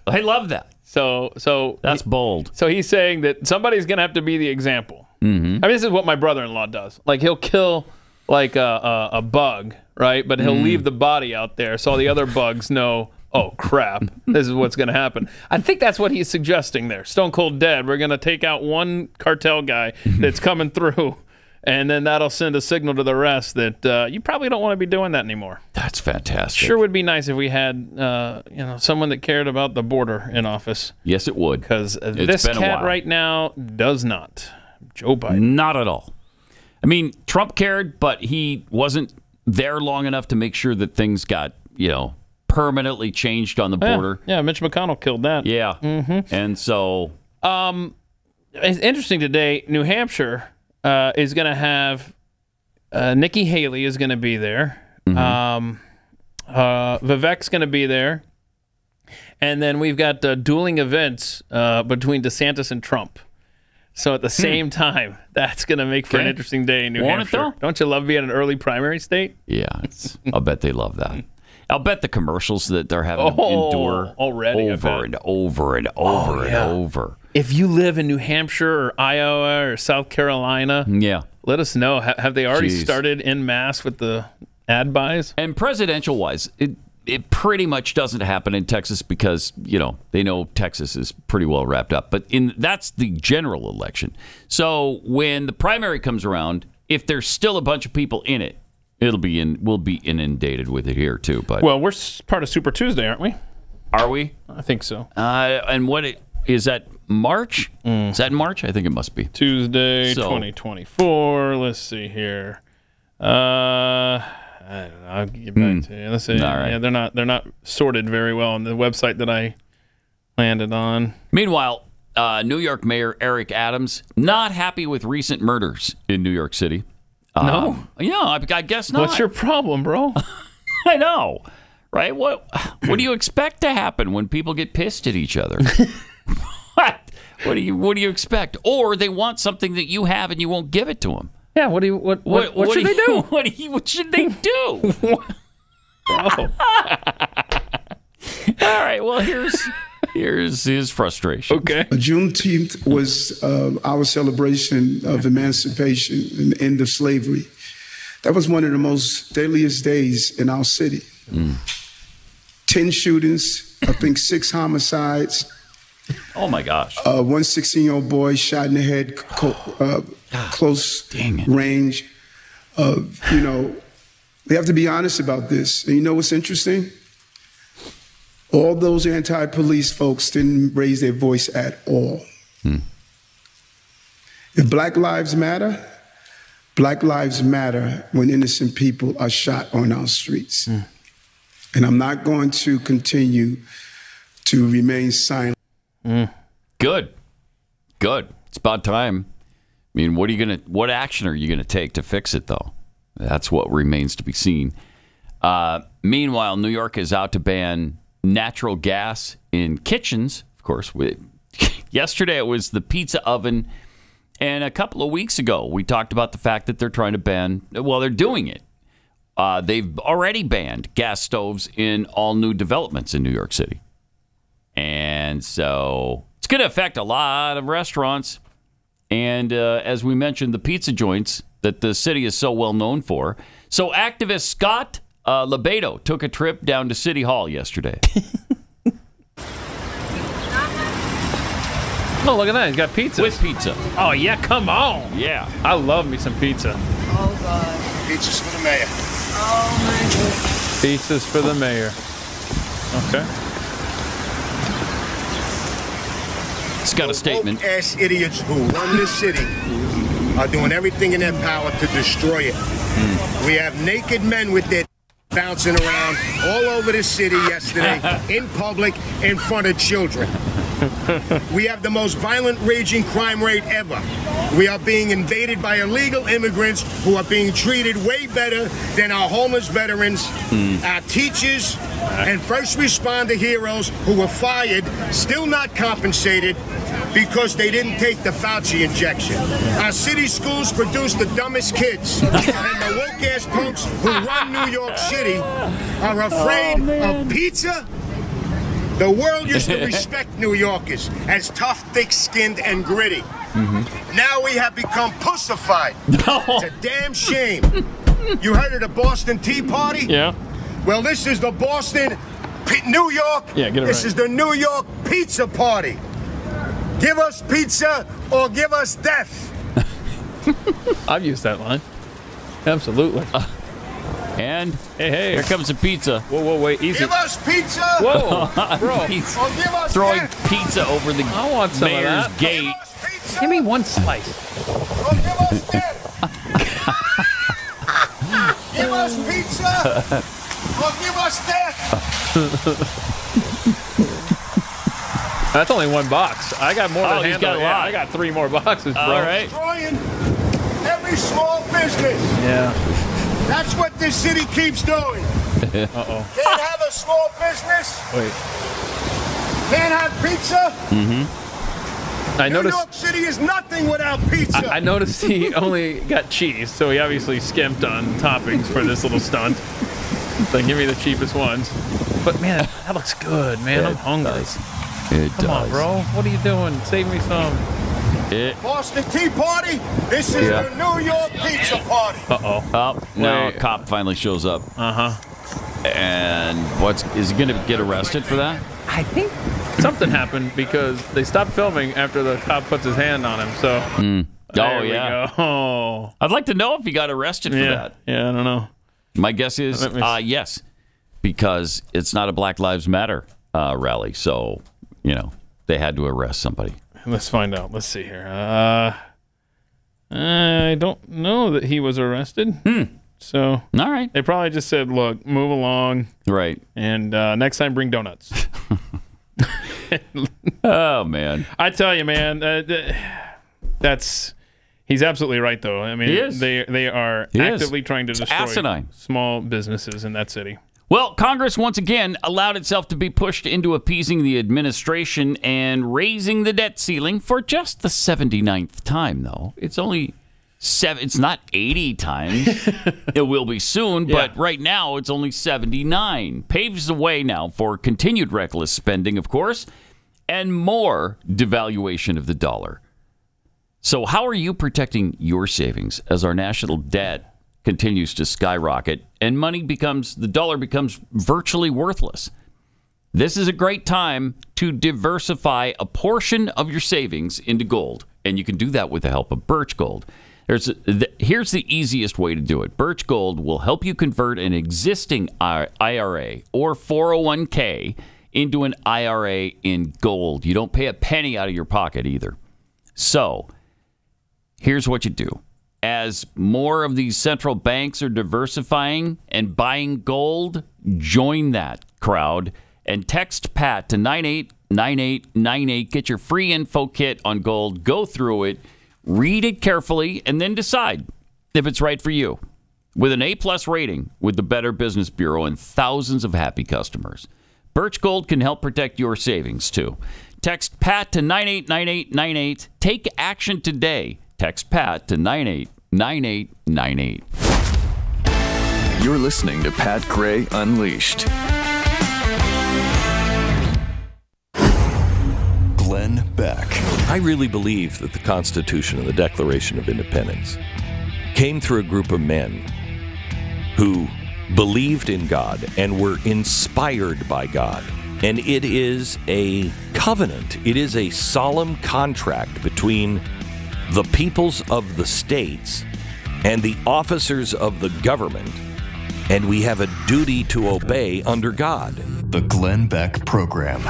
I love that. So that's bold. So he's saying that somebody's going to have to be the example. I mean, this is what my brother-in-law does. Like, he'll kill like a bug, right? But he'll leave the body out there so all the other bugs know, oh, crap, this is what's going to happen. I think that's what he's suggesting there. Stone cold dead. We're going to take out one cartel guy that's coming through, and then that'll send a signal to the rest that you probably don't want to be doing that anymore. That's fantastic. Sure would be nice if we had someone that cared about the border in office. Yes, it would. Because this cat right now does not. Joe Biden. Not at all. I mean, Trump cared, but he wasn't there long enough to make sure that things got, permanently changed on the border. Yeah, Mitch McConnell killed that. Yeah. And so... it's interesting today, New Hampshire is going to have... Nikki Haley is going to be there. Vivek's going to be there. And then we've got dueling events between DeSantis and Trump. So at the same time, that's going to make for an interesting day in New Hampshire. Don't you love being an early primary state? Yeah, I'll bet they love that. I'll bet the commercials that they're having to endure already over and over and over and over. If you live in New Hampshire or Iowa or South Carolina, let us know. Have they already started en masse with the ad buys? And presidential-wise, it pretty much doesn't happen in Texas because, they know Texas is pretty well wrapped up. But that's the general election. So when the primary comes around, if there's still a bunch of people in it, we'll be inundated with it here too. But well, we're part of Super Tuesday, aren't we? Are we? I think so. And is that March? Is that in March? I think it must be. Tuesday, 2024. Let's see here. I don't know. I'll get back to you. Let's see. Right. Yeah, they're not sorted very well on the website that I landed on. Meanwhile, New York Mayor Eric Adams not happy with recent murders in New York City. No. Yeah, I guess not. What's your problem, bro? I know, right? What do you expect to happen when people get pissed at each other? What do you expect? Or they want something that you have and you won't give it to them. Yeah, what should they do? What should they do? All right, well, here's his frustration. Okay. Juneteenth was our celebration of emancipation and the end of slavery. That was one of the most deadliest days in our city. 10 shootings, I think 6 homicides. Oh, my gosh. One 16-year-old boy shot in the head, close range. We have to be honest about this. And you know what's interesting? All those anti-police folks didn't raise their voice at all. If Black Lives Matter when innocent people are shot on our streets. And I'm not going to continue to remain silent. Good. It's about time. I mean, what action are you gonna take to fix it, though? That's what remains to be seen. Meanwhile, New York is out to ban natural gas in kitchens. Of course. Yesterday it was the pizza oven, and a couple of weeks ago we talked about the fact that they're trying to ban. Well, they're doing it. They've already banned gas stoves in all new developments in New York City, and so it's going to affect a lot of restaurants. And as we mentioned, the pizza joints that the city is so well known for. So activist Scott Lebedo took a trip down to City Hall yesterday. Oh, look at that. He's got pizza. With pizza. Oh, yeah. Come on. Yeah. I love me some pizza. Oh, God. Pizzas for the mayor. Oh, my goodness. Pizzas for the mayor. Okay. It's got a statement. Ass idiots who run this city are doing everything in their power to destroy it. We have naked men with their bouncing around all over the city yesterday, in public, in front of children. We have the most violent, raging crime rate ever. We are being invaded by illegal immigrants who are being treated way better than our homeless veterans, our teachers, and first responder heroes who were fired, still not compensated because they didn't take the Fauci injection. Our city schools produce the dumbest kids, and the woke-ass punks who run New York City are afraid of pizza. The world used to respect New Yorkers as tough, thick-skinned, and gritty. Now we have become pussified. It's a damn shame. You heard of the Boston Tea Party? Yeah. Well, this is the Boston, New York. Yeah, get it This right. is the New York Pizza Party. Give us pizza or give us death. I've used that line. Absolutely. And hey, here comes the pizza. Whoa, wait, easy. Give us pizza. Whoa, bro. Or give us Throwing death. pizza over the I want some mayor's of that. gate. Give me one slice. Or give us death. Give us pizza or give us death. That's only one box. I got more than he's handle. got a Yeah, lot. I got 3 more boxes, bro. All right. Destroying every small business. Yeah. That's what this city keeps doing. Uh-oh. Can't have a small business. Wait. Can't have pizza. I New noticed. York City is nothing without pizza. I noticed he only got cheese, so he obviously skimped on toppings for this little stunt. So give me the cheapest ones. But man, that looks good, man. I'm hungry. Come on, bro. What are you doing? Save me some. Boston Tea Party. This is the New York Pizza Party. Oh, now a cop finally shows up. And is he going to get arrested for that? I think something happened because they stopped filming after the cop puts his hand on him. So, there we go. I'd like to know if he got arrested for that. Yeah, I don't know. My guess is yes, because it's not a Black Lives Matter rally. So, they had to arrest somebody. Let's find out. Let's see here. I don't know that he was arrested. So, all right. They probably just said, look, move along. Right. And next time, bring donuts. Oh, man. I tell you, man, he's absolutely right, though. I mean, he is. They are actively trying to destroy small businesses in that city. Well, Congress once again allowed itself to be pushed into appeasing the administration and raising the debt ceiling for just the 79th time, though. It's only it's not 80 times. It will be soon, but right now it's only 79. Paves the way now for continued reckless spending, of course, and more devaluation of the dollar. So how are you protecting your savings as our national debt continues to skyrocket and the dollar becomes virtually worthless? This is a great time to diversify a portion of your savings into gold, and you can do that with the help of Birch Gold. Here's the easiest way to do it. Birch Gold will help you convert an existing IRA or 401k into an IRA in gold. You don't pay a penny out of your pocket either. So here's what you do. As more of these central banks are diversifying and buying gold, join that crowd and text PAT to 989898. Get your free info kit on gold. Go through it, read it carefully, and then decide if it's right for you. With an A-plus rating with the Better Business Bureau and thousands of happy customers, Birch Gold can help protect your savings, too. Text PAT to 989898. Take action today. Text PAT to 989898. You're listening to Pat Gray Unleashed. Glenn Beck. I really believe that the Constitution and the Declaration of Independence came through a group of men who believed in God and were inspired by God. And it is a covenant. It is a solemn contract between the peoples of the states and the officers of the government. And we have a duty to obey under God. The Glenn Beck Program.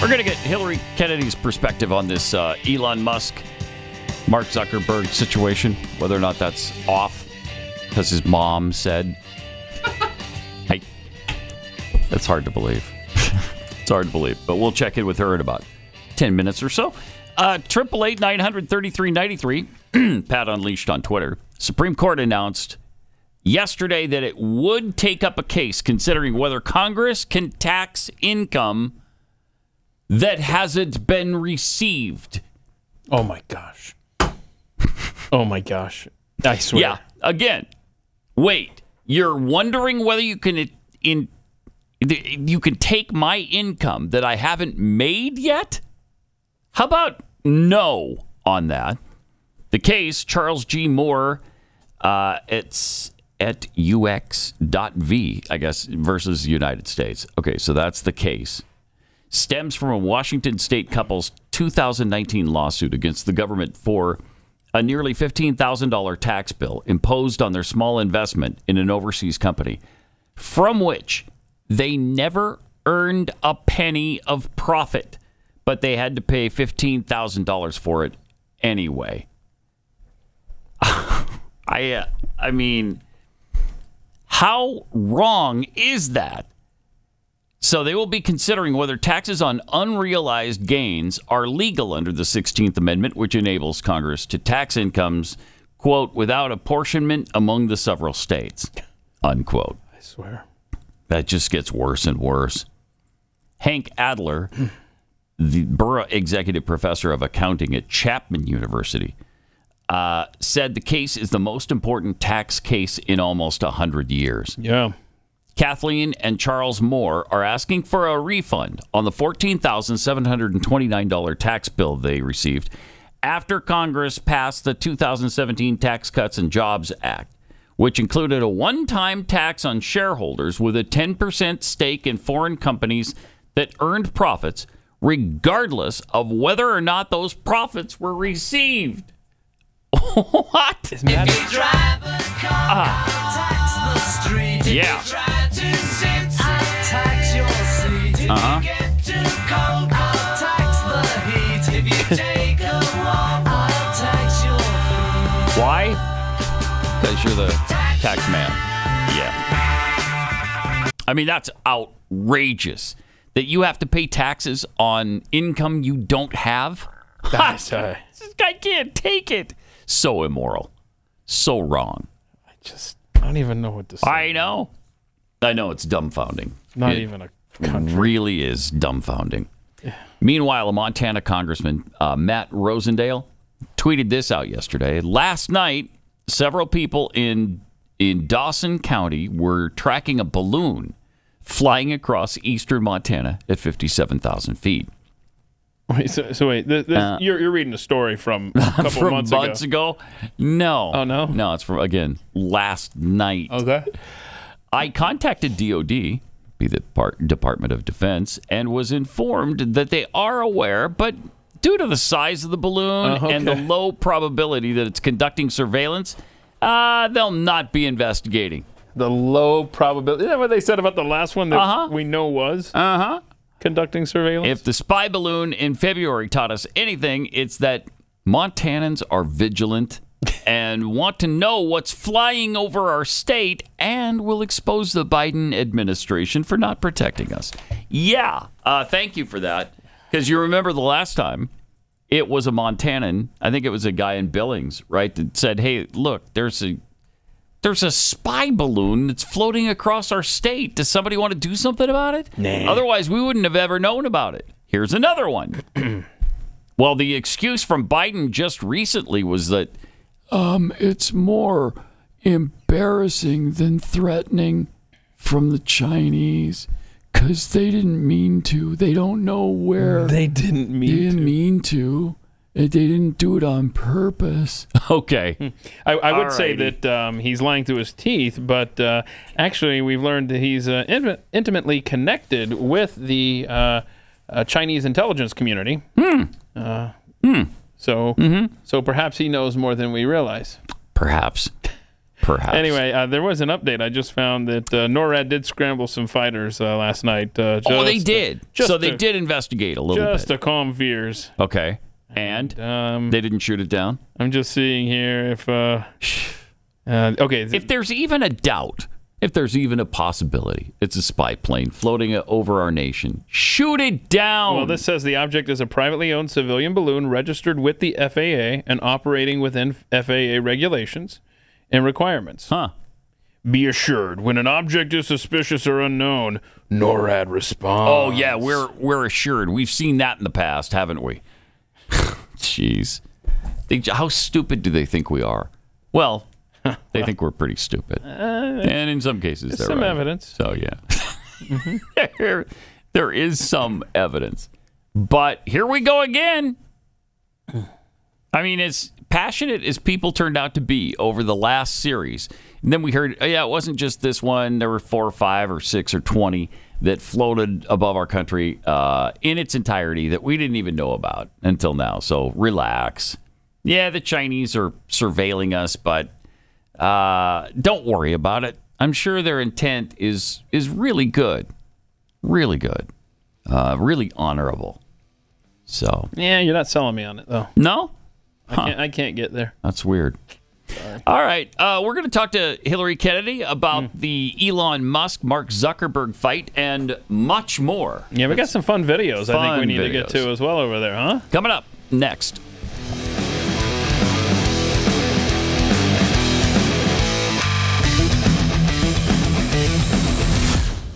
We're going to get Hilary Kennedy's perspective on this Elon Musk, Mark Zuckerberg situation, whether or not that's off, because his mom said, hey, that's hard to believe. It's hard to believe, but we'll check in with her in about 10 minutes or so. 888-900-3393, Pat Unleashed on Twitter. Supreme Court announced yesterday that it would take up a case considering whether Congress can tax income that hasn't been received. Oh, my gosh. Oh, my gosh. I swear. Yeah. Again, wait. You're wondering whether you can take my income that I haven't made yet? How about no on that? The case, Charles G. Moore, it's at ux.v, I guess, versus the United States. Okay, so that's the case. Stems from a Washington state couple's 2019 lawsuit against the government for a nearly $15,000 tax bill imposed on their small investment in an overseas company, from which they never earned a penny of profit, but they had to pay $15,000 for it anyway. I mean, how wrong is that? So they will be considering whether taxes on unrealized gains are legal under the 16th Amendment, which enables Congress to tax incomes, quote, without apportionment among the several states, unquote. I swear. That just gets worse and worse. Hank Adler, the Burra Executive Professor of Accounting at Chapman University, said the case is the most important tax case in almost 100 years. Yeah. Kathleen and Charles Moore are asking for a refund on the $14,729 tax bill they received after Congress passed the 2017 Tax Cuts and Jobs Act, which included a one-time tax on shareholders with a 10% stake in foreign companies that earned profits, regardless of whether or not those profits were received. What? If you drive a car, I'll tax the street. Yeah. If you try to sit, I'll tax your seat. If you get too cold, I'll tax the heat. If you take a walk, I'll tax your feet. Why? Because you're the tax man. Yeah. I mean, that's outrageous that you have to pay taxes on income you don't have. This guy can't take it. So immoral. So wrong. I don't even know what to say. I know it's dumbfounding. Not even a country. It really is dumbfounding. Yeah. Meanwhile, a Montana Congressman, Matt Rosendale, tweeted this out yesterday. Last night, several people in Dawson County were tracking a balloon flying across eastern Montana at 57,000 feet. Wait, so wait, you're reading a story from a couple from months ago? No. Oh, no? No, it's from, again, last night. Okay. I contacted DOD, be the Department of Defense, and was informed that they are aware, but due to the size of the balloon and the low probability that it's conducting surveillance, they'll not be investigating. The low probability. Isn't that what they said about the last one that we know was? Conducting surveillance? If the spy balloon in February taught us anything, it's that Montanans are vigilant and want to know what's flying over our state and will expose the Biden administration for not protecting us. Yeah, thank you for that. Because you remember the last time it was a Montanan. I think it was a guy in Billings, right, that said, hey, look, there's a spy balloon that's floating across our state. Does somebody want to do something about it? Nah. Otherwise, we wouldn't have ever known about it. Here's another one. Well, the excuse from Biden just recently was that it's more embarrassing than threatening from the Chinese because they didn't mean to. They don't know where. They didn't mean to. They didn't do it on purpose. Okay. I would say that he's lying through his teeth, but actually we've learned that he's intimately connected with the Chinese intelligence community. So perhaps he knows more than we realize. Perhaps. Anyway, there was an update. I just found that NORAD did scramble some fighters last night. They did. So they did investigate a little bit. Just to calm fears. Okay. And they didn't shoot it down? I'm just seeing here if... okay. If there's even a doubt, if there's even a possibility, it's a spy plane floating over our nation, shoot it down! Well, this says the object is a privately owned civilian balloon registered with the FAA and operating within FAA regulations and requirements. Huh. Be assured, when an object is suspicious or unknown, NORAD responds. Oh, yeah, we're assured. We've seen that in the past, haven't we? Jeez. How stupid do they think we are? Well, they think we're pretty stupid. And in some cases, they're some right. evidence. So, yeah. There is some evidence. But here we go again. I mean, as passionate as people turned out to be over the last series, and then we heard, it wasn't just this one. There were 4 or 5 or 6 or 20 that floated above our country in its entirety that we didn't even know about until now. So relax. Yeah, the Chinese are surveilling us, but don't worry about it. I'm sure their intent is really good. Really good. Really honorable. So. Yeah, you're not selling me on it, though. No? I can't get there. That's weird. Sorry. All right. We're going to talk to Hilary Kennedy about the Elon Musk, Mark Zuckerberg fight and much more. Yeah, we got some fun videos I think we need to get to as well over there, huh? Coming up next.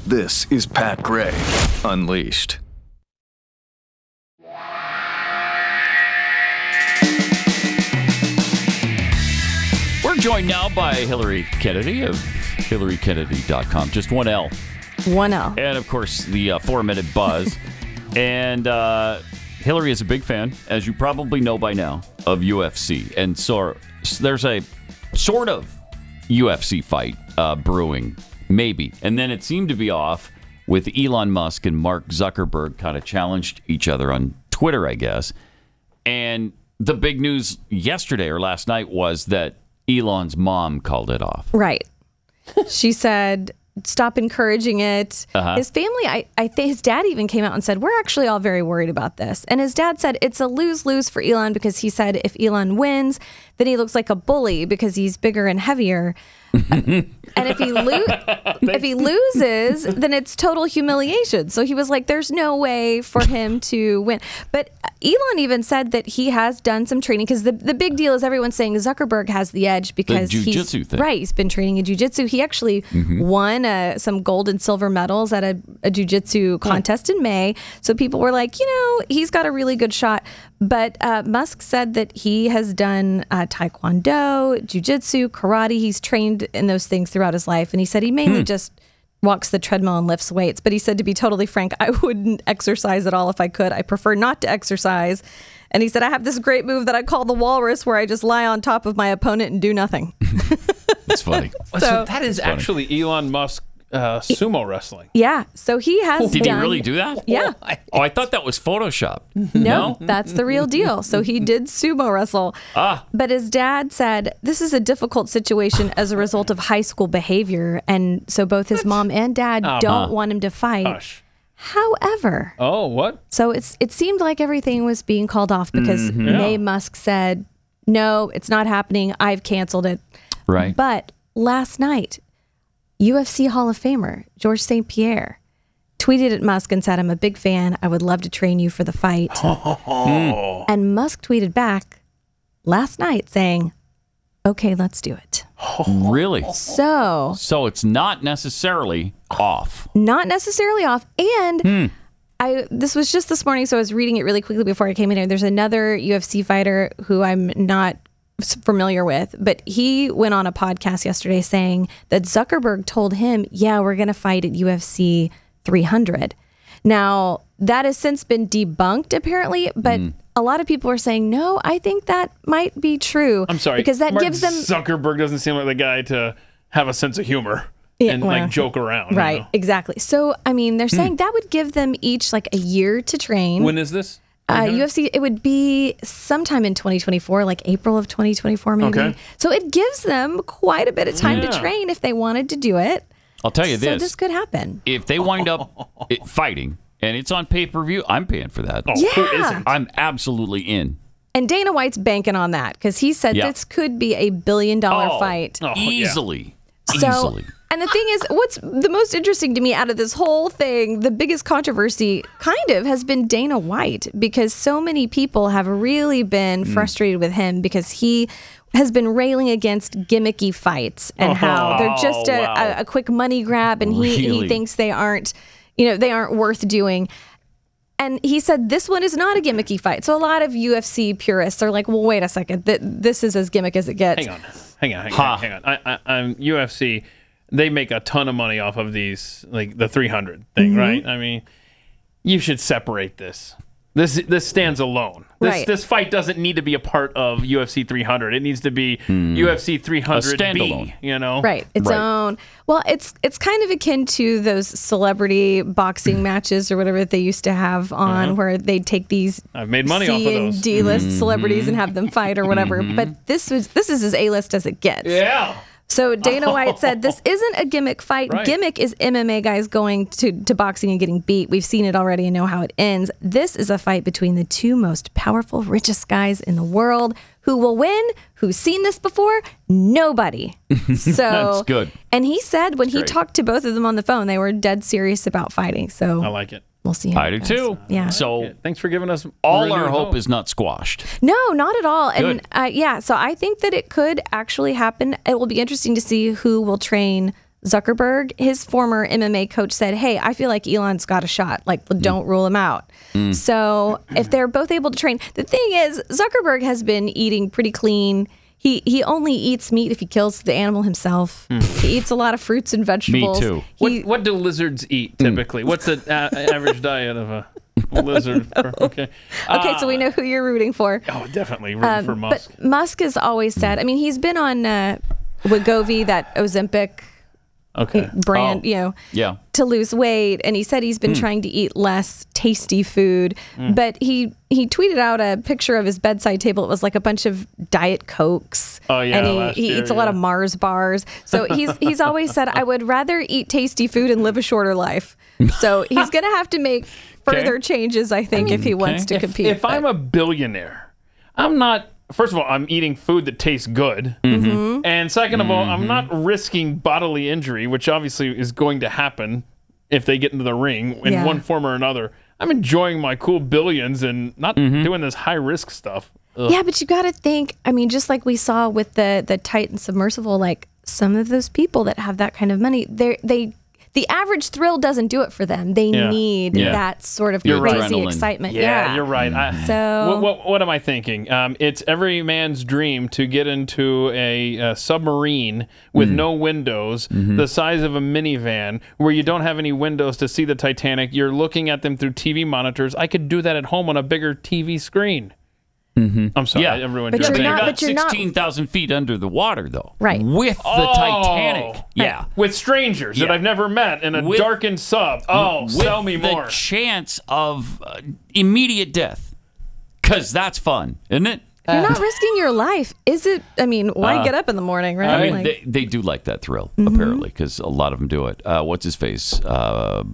This is Pat Gray Unleashed. We're joined now by Hilary Kennedy of HilaryKennedy.com. Just one L. One L. And, of course, the 4-minute buzz. And Hilary is a big fan, as you probably know by now, of UFC. And so there's a sort of UFC fight brewing, maybe. And then it seemed to be off with Elon Musk and Mark Zuckerberg kind of challenged each other on Twitter, I guess. And the big news yesterday or last night was that Elon's mom called it off. Right. She said, stop encouraging it. His family, I think his dad even came out and said, we're actually all very worried about this. And his dad said it's a lose-lose for Elon because he said if Elon wins, then he looks like a bully because he's bigger and heavier. And if he loses, then it's total humiliation. So he was like, there's no way for him to win. But Elon even said that he has done some training because the big deal is everyone's saying Zuckerberg has the edge because he's been training in jiu-jitsu. He actually won some gold and silver medals at a jiu-jitsu contest in May. So people were like, he's got a really good shot. But Musk said that he has done taekwondo, jiu-jitsu, karate. He's trained in those things throughout his life. And he said he mainly just walks the treadmill and lifts weights. But he said, to be totally frank, I wouldn't exercise at all if I could. I prefer not to exercise. And he said, I have this great move that I call the walrus where I just lie on top of my opponent and do nothing. That's funny. So that is actually Elon Musk sumo wrestling. Yeah. So he has Did he really do that? Yeah. Oh, I thought that was Photoshopped. No, that's the real deal. So he did sumo wrestle. But his dad said this is a difficult situation as a result of high school behavior. And so both his mom and dad don't want him to fight. Hush. However. Oh, what? So it seemed like everything was being called off because May Musk said, no, it's not happening. I've canceled it. Right. But last night, UFC Hall of Famer Georges St. Pierre tweeted at Musk and said, "I'm a big fan. I would love to train you for the fight." And Musk tweeted back last night saying, "Okay, let's do it." Really? So it's not necessarily off. Not necessarily off. And this was just this morning, so I was reading it really quickly before I came in here. There's another UFC fighter who I'm not familiar with, but he went on a podcast yesterday saying that Zuckerberg told him, "Yeah, we're going to fight at UFC 300. Now, that has since been debunked, apparently, but a lot of people are saying, no, I think that might be true. I'm sorry. Because that Mark gives them... Zuckerberg doesn't seem like the guy to have a sense of humor and like joke around. Right, you know? exactly. So, I mean, they're saying that would give them each like a year to train. When is this? UFC, it would be sometime in 2024, like April of 2024, maybe. Okay. So it gives them quite a bit of time to train if they wanted to do it. I'll tell you so this. This could happen. If they wind up fighting and it's on pay-per-view, I'm paying for that. Oh, yeah. Who isn't? I'm absolutely in. And Dana White's banking on that because he said this could be a $1 billion fight. Easily. So, Easily. And the thing is, what's the most interesting to me out of this whole thing, the biggest controversy kind of has been Dana White, because so many people have really been frustrated with him because he has been railing against gimmicky fights and how they're just a quick money grab, and he thinks they aren't worth doing. And he said this one is not a gimmicky fight. So a lot of UFC purists are like, well, wait a second, this is as gimmick as it gets. Hang on. I'm UFC. They make a ton of money off of these, like the 300 thing, right? I mean, you should separate this. This stands alone. This fight doesn't need to be a part of UFC 300. It needs to be UFC 300B, you know? Right. Its own. Well, it's kind of akin to those celebrity boxing matches or whatever that they used to have on where they take these I've made money off of those. D-list celebrities and have them fight or whatever. But this is as A-list as it gets. Yeah. So Dana White said, this isn't a gimmick fight. Right. Gimmick is MMA guys going to boxing and getting beat. We've seen it already and know how it ends. This is a fight between the two most powerful, richest guys in the world. Who will win? Who's seen this before? Nobody. So that's good. And he said when he talked to both of them on the phone, they were dead serious about fighting. So I like it. We'll see how I do too. Yeah. So thanks for giving us all our hope is not squashed. No, not at all. Good. And so I think that it could actually happen. It will be interesting to see who will train Zuckerberg. His former MMA coach said, hey, I feel like Elon's got a shot. Like, don't rule him out. So if they're both able to train, the thing is, Zuckerberg has been eating pretty clean. He only eats meat if he kills the animal himself. He eats a lot of fruits and vegetables. Me too. What do lizards eat typically? What's the average diet of a lizard? Okay, so we know who you're rooting for. Oh, definitely rooting for Musk. But Musk has always said, I mean, he's been on Wegovy, that Ozempic brand, to lose weight. And he said he's been trying to eat less tasty food. But he tweeted out a picture of his bedside table. It was like a bunch of Diet Cokes. Oh, yeah. And he eats a lot of Mars bars. So he's always said, I would rather eat tasty food and live a shorter life. So he's going to have to make further changes, I think, if he wants to compete. If I'm a billionaire, I'm not... First of all, I'm eating food that tastes good. And second of all, I'm not risking bodily injury, which obviously is going to happen if they get into the ring in one form or another. I'm enjoying my cool billions and not doing this high-risk stuff. Ugh. Yeah, but you got to think, I mean, just like we saw with the Titan submersible, like some of those people that have that kind of money, the average thrill doesn't do it for them. They need that sort of crazy excitement. Yeah, you're right. So what am I thinking? It's every man's dream to get into a submarine with no windows, the size of a minivan, where you don't have any windows to see the Titanic. You're looking at them through TV monitors. I could do that at home on a bigger TV screen. I'm sorry, I ruined but your you're not, but 16,000 feet under the water, though. Right. With the Titanic. Yeah. With strangers that I've never met in a darkened sub. Sell me more. With the chance of immediate death. Because that's fun, isn't it? You're not risking your life. Is it? I mean, why get up in the morning, right? I mean, they do like that thrill, apparently, because a lot of them do it. What's his face?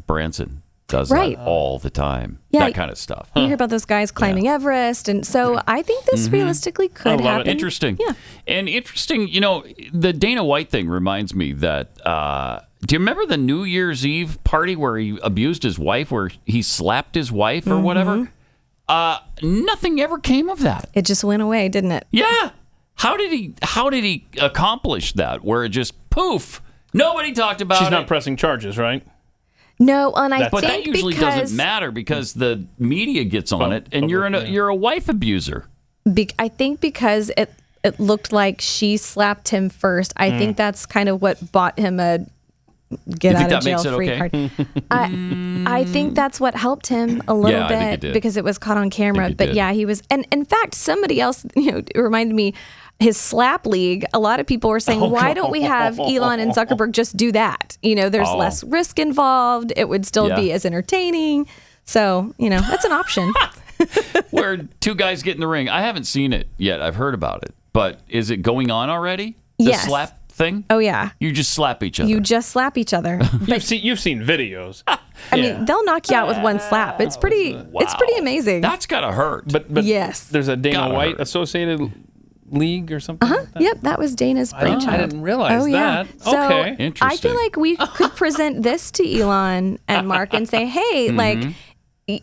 Branson does that all the time. Yeah, that kind of stuff. You hear about those guys climbing Everest, and so I think this realistically could happen. Interesting. Yeah. And interesting, the Dana White thing reminds me that Do you remember the New Year's Eve party where he abused his wife, where he slapped his wife or whatever? Nothing ever came of that. It just went away, didn't it? Yeah. How did he accomplish that? Where it just poof, nobody talked about it. She's not pressing charges, right? No, and I but think that usually doesn't matter because the media gets on it, and you're a wife abuser. I think because it looked like she slapped him first. I think that's kind of what bought him a get out of jail free card. I think that's what helped him a little bit because it was caught on camera. But yeah, he was, and in fact, somebody else it reminded me. His slap league, a lot of people were saying, why don't we have Elon and Zuckerberg just do that? There's less risk involved. It would still be as entertaining. So, that's an option. Where two guys get in the ring. I haven't seen it yet. I've heard about it. But is it going on already? The slap thing? Oh, yeah. You just slap each other. You just slap each other. You've seen videos. I mean, they'll knock you out with one slap. It's pretty amazing. That's got to hurt. But yes. There's a Dana White associated league or something like that? Yep, that was Dana's brainchild. I didn't realize that. So okay. Interesting. I feel like we could present this to Elon and Mark and say, hey, like,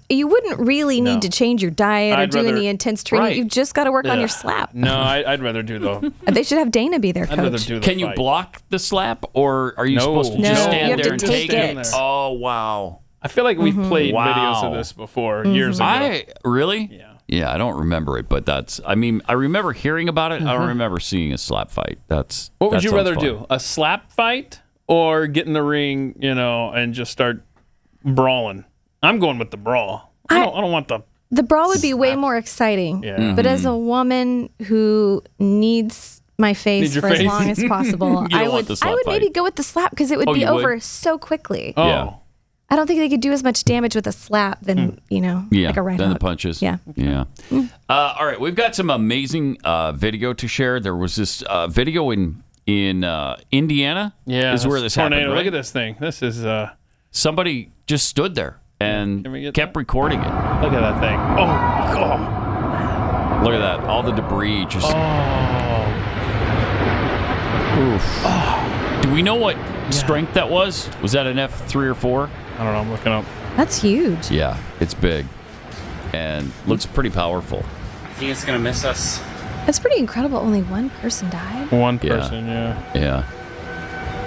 you wouldn't really need to change your diet or do any intense training. Right. You've just got to work on your slap. No, I'd rather do the... They should have Dana be their coach. I'd rather do the Can you fight. block the slap, or are you supposed to just stand there and take it? Oh, wow. I feel like we've played videos of this before years ago. Really? Yeah. Yeah, I don't remember it, but I remember hearing about it. I don't remember seeing a slap fight. What would you rather do? A slap fight or get in the ring, and just start brawling? I'm going with the brawl. I don't want the brawl would be way more exciting. Yeah. But as a woman who needs my face for as long as possible, I would maybe go with the slap because it would be over so quickly. Oh. Yeah. I don't think they could do as much damage with a slap than, like a right than hook. the punches. Yeah. Yeah. All right, we've got some amazing video to share. There was this video in Indiana. Yeah. Is where this happened, right? Look at this thing. This is... Somebody just stood there and kept recording it. Look at that thing. Oh, God. Look at that. All the debris just... Oof. Do we know what strength that was? Was that an F3 or 4? I don't know. I'm looking up. That's huge. Yeah, it's big. And looks pretty powerful. I think it's going to miss us. That's pretty incredible. Only one person died. One person, Yeah.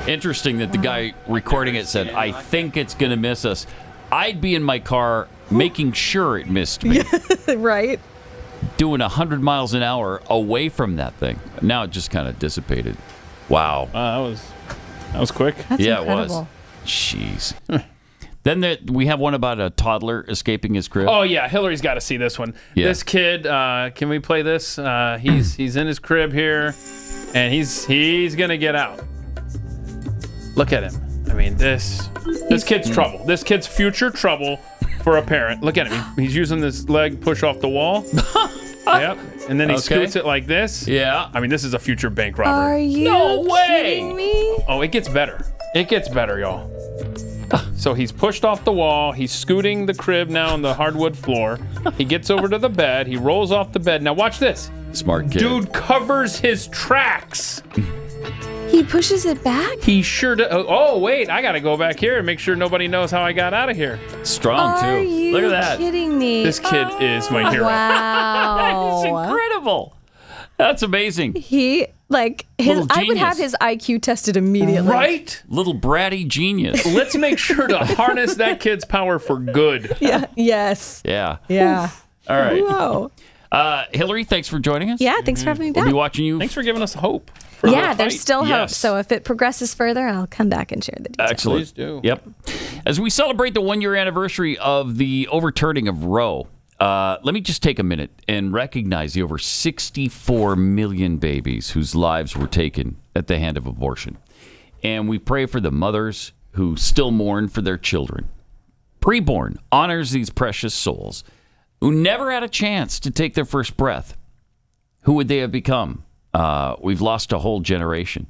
Interesting that the guy recording it said, I think it's going to miss us. I'd be in my car making sure it missed me. Right. Doing 100 miles an hour away from that thing. Now it just kind of dissipated. Wow. That was quick. That's incredible. It was. Jeez. Then we have one about a toddler escaping his crib. Oh, yeah. Hillary's got to see this one. Yeah. This kid, can we play this? He's in his crib here, and he's going to get out. Look at him. I mean, this kid's trouble. This kid's future trouble for a parent. Look at him. He's using this leg push off the wall. Yep. And then he scoots it like this. Yeah. I mean, this is a future bank robber. Are you kidding me? Oh, it gets better. It gets better, y'all. So he's pushed off the wall. He's scooting the crib now on the hardwood floor. He gets over to the bed. He rolls off the bed. Now watch this. Smart kid. Dude covers his tracks. He pushes it back? He sure does. Oh, wait. I got to go back here and make sure nobody knows how I got out of here. Strong, too. Are you Look at that. kidding me? This kid is my hero. Wow. That's incredible. That's amazing. I would have his IQ tested immediately. Right? Little bratty genius. Let's make sure to harness that kid's power for good. Yeah. Yes. Yeah. Yeah. All right. Whoa. Hillary, thanks for joining us. Yeah, thanks for having me back. We'll be watching you. Thanks for giving us hope. There's still hope. So if it progresses further, I'll come back and share the details. Excellent. Please do. Yep. As we celebrate the 1-year anniversary of the overturning of Roe, let me just take a minute and recognize the over 64 million babies whose lives were taken at the hand of abortion. And we pray for the mothers who still mourn for their children. Preborn honors these precious souls who never had a chance to take their first breath. Who would they have become? We've lost a whole generation.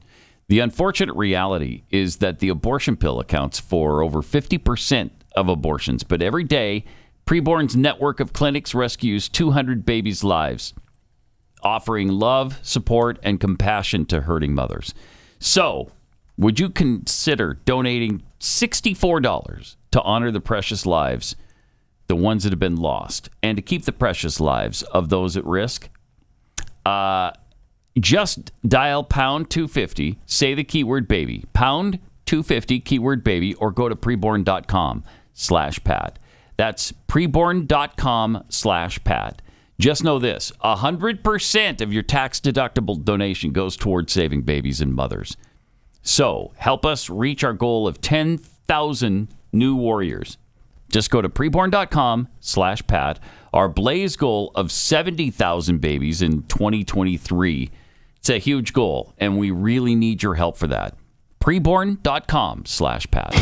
The unfortunate reality is that the abortion pill accounts for over 50% of abortions, but every day, Preborn's network of clinics rescues 200 babies' lives, offering love, support, and compassion to hurting mothers. So, would you consider donating $64 to honor the precious lives, the ones that have been lost, and to keep the precious lives of those at risk? Just dial pound 250, say the keyword baby, pound 250 keyword baby, or go to preborn.com/Pat. That's preborn.com/Pat. Just know this, 100% of your tax-deductible donation goes towards saving babies and mothers. So help us reach our goal of 10,000 new warriors. Just go to preborn.com/Pat. Our Blaze goal of 70,000 babies in 2023. It's a huge goal, and we really need your help for that. Preborn.com/Pat.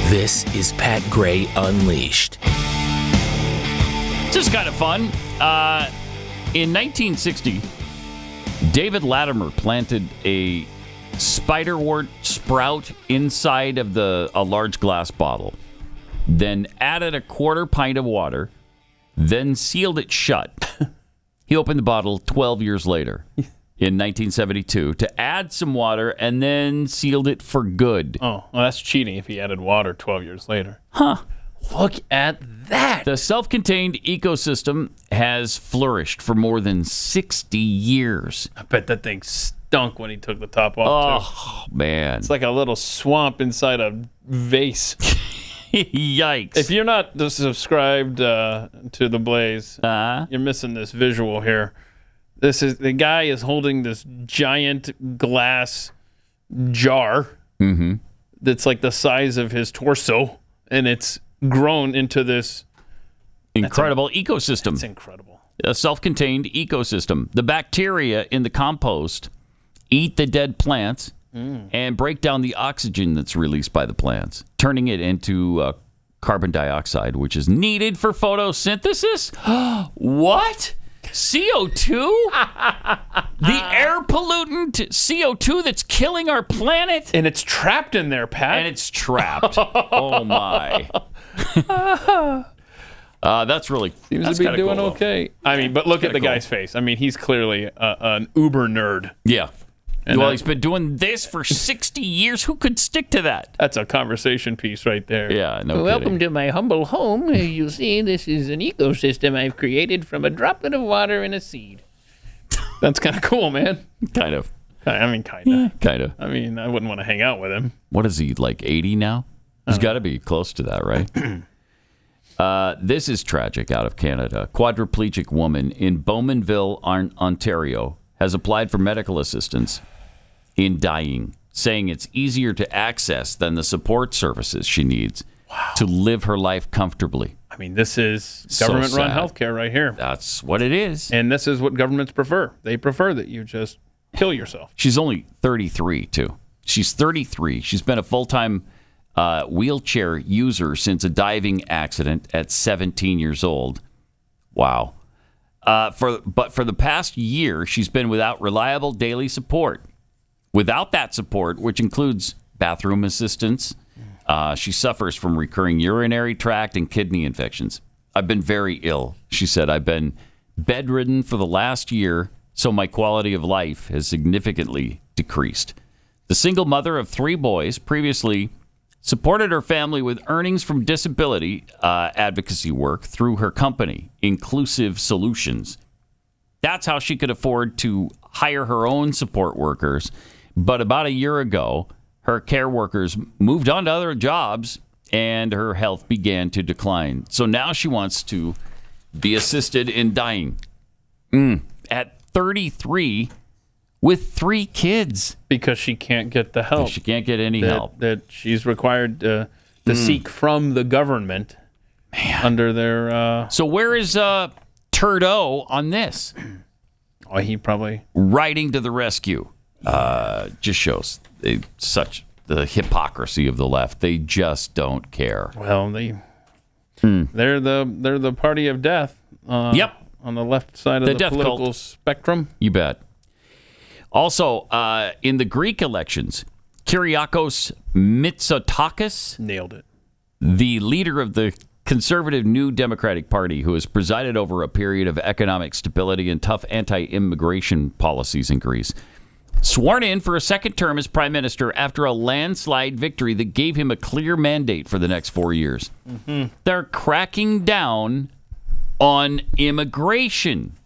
This is Pat Gray Unleashed. Just kind of fun. In 1960, David Latimer planted a spiderwort sprout inside of a large glass bottle, then added a quarter pint of water, then sealed it shut. He opened the bottle 12 years later in 1972 to add some water and then sealed it for good. Oh, well, that's cheating if he added water 12 years later. Huh. Look at that. The self-contained ecosystem has flourished for more than 60 years. I bet that thing stunk when he took the top off, Oh, man. It's like a little swamp inside a vase. Yikes. If you're not subscribed to The Blaze, you're missing this visual here. The guy is holding this giant glass jar that's like the size of his torso, and it's grown into this incredible ecosystem. It's incredible. A self-contained ecosystem. The bacteria in the compost eat the dead plants and break down the oxygen that's released by the plants, turning it into carbon dioxide, which is needed for photosynthesis. What? CO2? The air pollutant CO2 that's killing our planet? And it's trapped in there, Pat. And it's trapped. Oh, my. That's really seems to be doing cool, okay. I mean, but look at the guy's face. I mean, he's clearly an uber nerd. Yeah. And well, he's been doing this for 60 years. Who could stick to that? That's a conversation piece right there. Yeah, no Welcome kidding. to my humble home. You see, this is an ecosystem I've created from a droplet of water and a seed. That's kind of cool, man. Kind of. I mean, kind of. Yeah, kind of. I mean, I wouldn't want to hang out with him. What is he, like 80 now? He's got to be close to that, right? This is tragic out of Canada. Quadriplegic woman in Bowmanville, Ontario, has applied for medical assistance in dying, saying it's easier to access than the support services she needs to live her life comfortably. I mean, this is government-run healthcare right here. That's what it is. And this is what governments prefer. They prefer that you just kill yourself. She's only 33, too. She's 33. She's been a full-time wheelchair user since a diving accident at 17 years old. Wow. But for the past year, she's been without reliable daily support. Without that support, which includes bathroom assistance, she suffers from recurring urinary tract and kidney infections. I've been very ill, she said. I've been bedridden for the last year, so my quality of life has significantly decreased. The single mother of 3 boys previously supported her family with earnings from disability advocacy work through her company, Inclusive Solutions. That's how she could afford to hire her own support workers. But about a year ago, her care workers moved on to other jobs and her health began to decline. So now she wants to be assisted in dying. At 33 with 3 kids. Because she can't get the help. She can't get any help. That she's required to seek from the government under their... So where is Turdo on this? Oh, he probably... Riding to the rescue. Just shows such the hypocrisy of the left. They just don't care. Well, they're the party of death. Yep, on the left side of the political cult spectrum. You bet. Also, in the Greek elections, Kyriakos Mitsotakis nailed it. The leader of the conservative New Democratic Party, who has presided over a period of economic stability and tough anti-immigration policies in Greece, sworn in for a second term as prime minister after a landslide victory that gave him a clear mandate for the next 4 years. They're cracking down on immigration.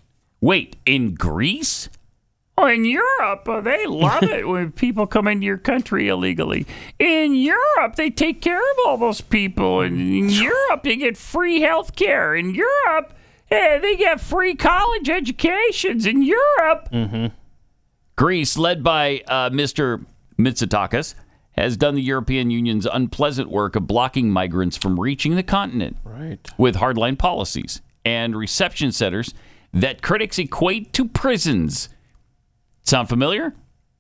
Wait, in Greece? Oh, in Europe, they love it when people come into your country illegally. In Europe, they take care of all those people. In Europe, they get free health care. In Europe, they get free college educations. In Europe, Greece, led by Mr. Mitsotakis, has done the European Union's unpleasant work of blocking migrants from reaching the continent with hardline policies and reception centers that critics equate to prisons. Sound familiar?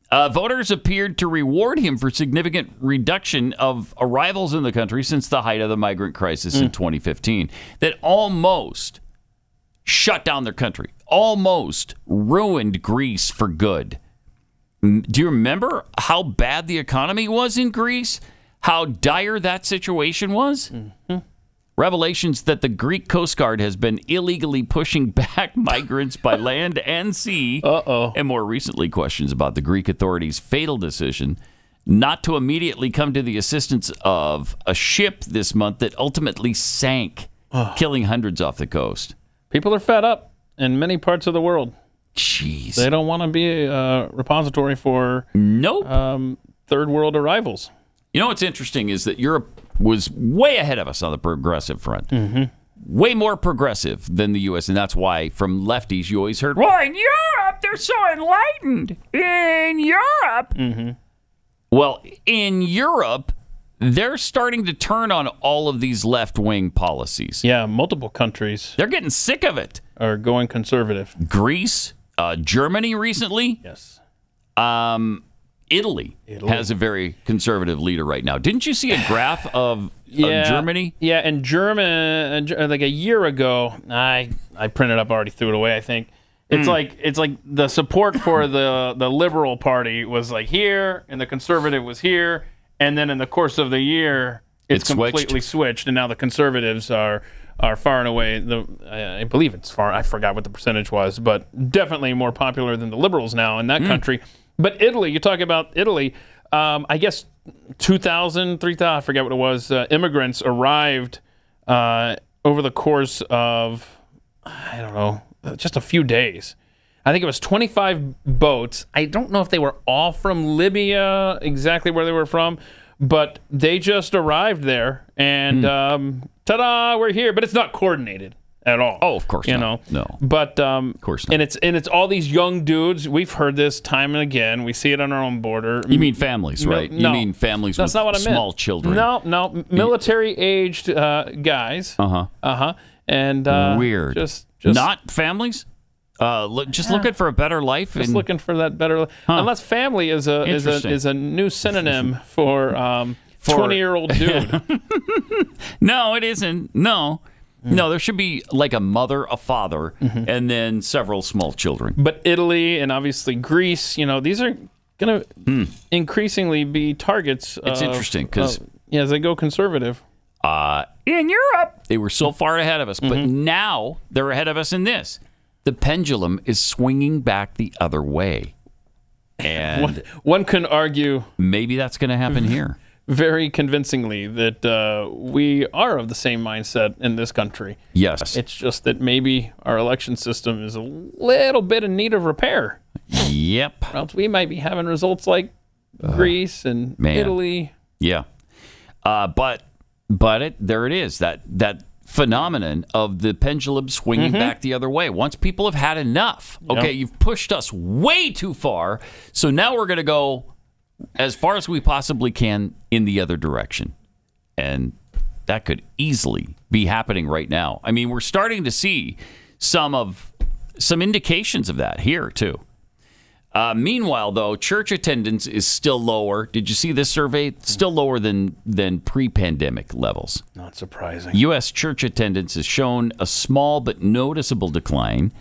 Voters appeared to reward him for significant reduction of arrivals in the country since the height of the migrant crisis in 2015 that almost shut down their country, almost ruined Greece for good. Do you remember how bad the economy was in Greece? How dire that situation was? Revelations that the Greek Coast Guard has been illegally pushing back migrants by land and sea. And more recently, questions about the Greek authorities' fatal decision not to immediately come to the assistance of a ship this month that ultimately sank, killing hundreds off the coast. People are fed up in many parts of the world. Jeez. They don't want to be a repository for third world arrivals. You know what's interesting is that Europe was way ahead of us on the progressive front. Way more progressive than the U.S., and that's why from lefties you always heard, well, in Europe, they're so enlightened. In Europe. Well, in Europe, they're starting to turn on all of these left-wing policies. Yeah, multiple countries. They're getting sick of it. Are going conservative. Greece, Germany recently. Yes. Italy has a very conservative leader right now. Didn't you see a graph of Germany? Yeah, and Germany, like a year ago, I printed up, already threw it away, I think. It's like the support for the Liberal Party was like here, and the Conservative was here, and then in the course of the year, it's completely switched, and now the Conservatives are far and away I believe it's far. I forgot what the percentage was, but definitely more popular than the Liberals now in that country. But Italy, you talk about Italy, I guess 2,000, 3,000, I forget what it was, immigrants arrived over the course of, I don't know, just a few days. I think it was 25 boats. I don't know if they were all from Libya, exactly where they were from, but they just arrived there, and ta-da, we're here. But it's not coordinated at all. Oh, of course not. No. But of course not. And it's all these young dudes. We've heard this time and again. We see it on our own border. You mean families, right? No, you mean families that's with not what I meant. Small children. No, military-aged guys. And weird. Just not families. Looking for a better life. Just looking for that better life. Unless family is a new synonym for 20-year-old dude. No, it isn't. No, there should be like a mother, a father, and then several small children. But Italy and obviously Greece, these are going to increasingly be targets. It's interesting because as they go conservative. In Europe, they were so far ahead of us, but now they're ahead of us in this. The pendulum is swinging back the other way. And one can argue maybe that's going to happen here. Very convincingly that we are of the same mindset in this country. Yes. It's just that maybe our election system is a little bit in need of repair. Yep. Or else we might be having results like Greece and Italy. Yeah. But there it is, that phenomenon of the pendulum swinging back the other way. Once people have had enough, okay, you've pushed us way too far, so now we're going to go as far as we possibly can in the other direction. And that could easily be happening right now. I mean, we're starting to see some indications of that here, too. Meanwhile, though, church attendance is still lower. Did you see this survey? Still lower than pre-pandemic levels. Not surprising. U.S. church attendance has shown a small but noticeable decline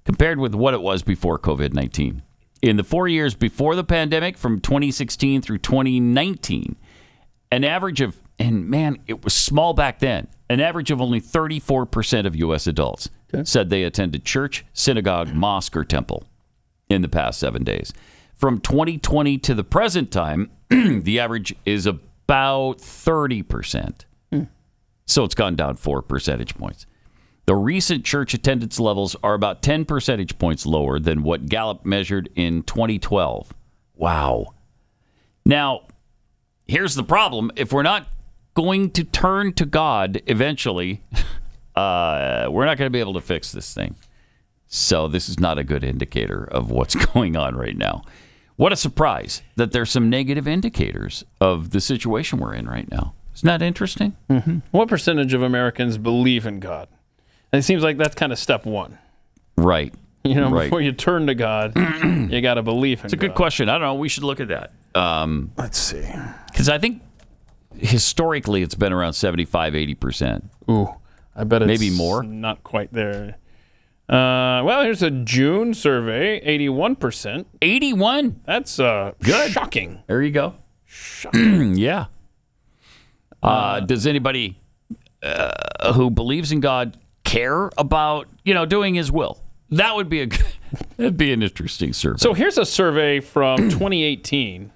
compared with what it was before COVID-19. In the 4 years before the pandemic, from 2016 through 2019, an average of and man, it was small back then. An average of only 34% of U.S. adults said they attended church, synagogue, mosque, or temple in the past 7 days. From 2020 to the present time, the average is about 30%. So it's gone down 4 percentage points. The recent church attendance levels are about 10 percentage points lower than what Gallup measured in 2012. Wow. Now, here's the problem. If we're not going to turn to God eventually, we're not going to be able to fix this thing. So this is not a good indicator of what's going on right now. What a surprise that there's some negative indicators of the situation we're in right now. Isn't that interesting? Mm-hmm. What percentage of Americans believe in God? And it seems like that's kind of step one. Right. You know, right. Before you turn to God, you got to believe in God. It's a good question. I don't know. We should look at that. Let's see. Because I think historically it's been around 75-80%. Ooh, I bet it's maybe more. Not quite there. Well, here's a June survey, 81%. 81? That's good. Shocking. There you go. Shocking. Yeah. Does anybody who believes in God care about, doing his will? That would be that'd be an interesting survey. So here's a survey from 2018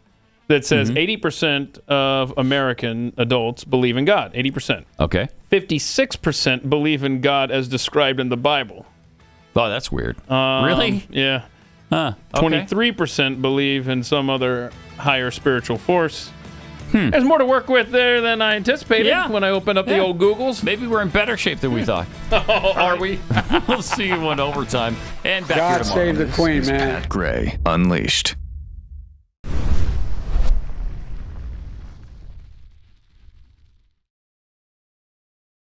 that says 80% of American adults believe in God. 80%. Okay. 56% believe in God as described in the Bible. Oh, that's weird. Really? Yeah. Huh. Okay. 23% believe in some other higher spiritual force. There's more to work with there than I anticipated when I opened up the old Googles. Maybe we're in better shape than we thought. Are we? We'll see you in overtime. And back God here tomorrow. save the Queen, man. Pat Gray Unleashed.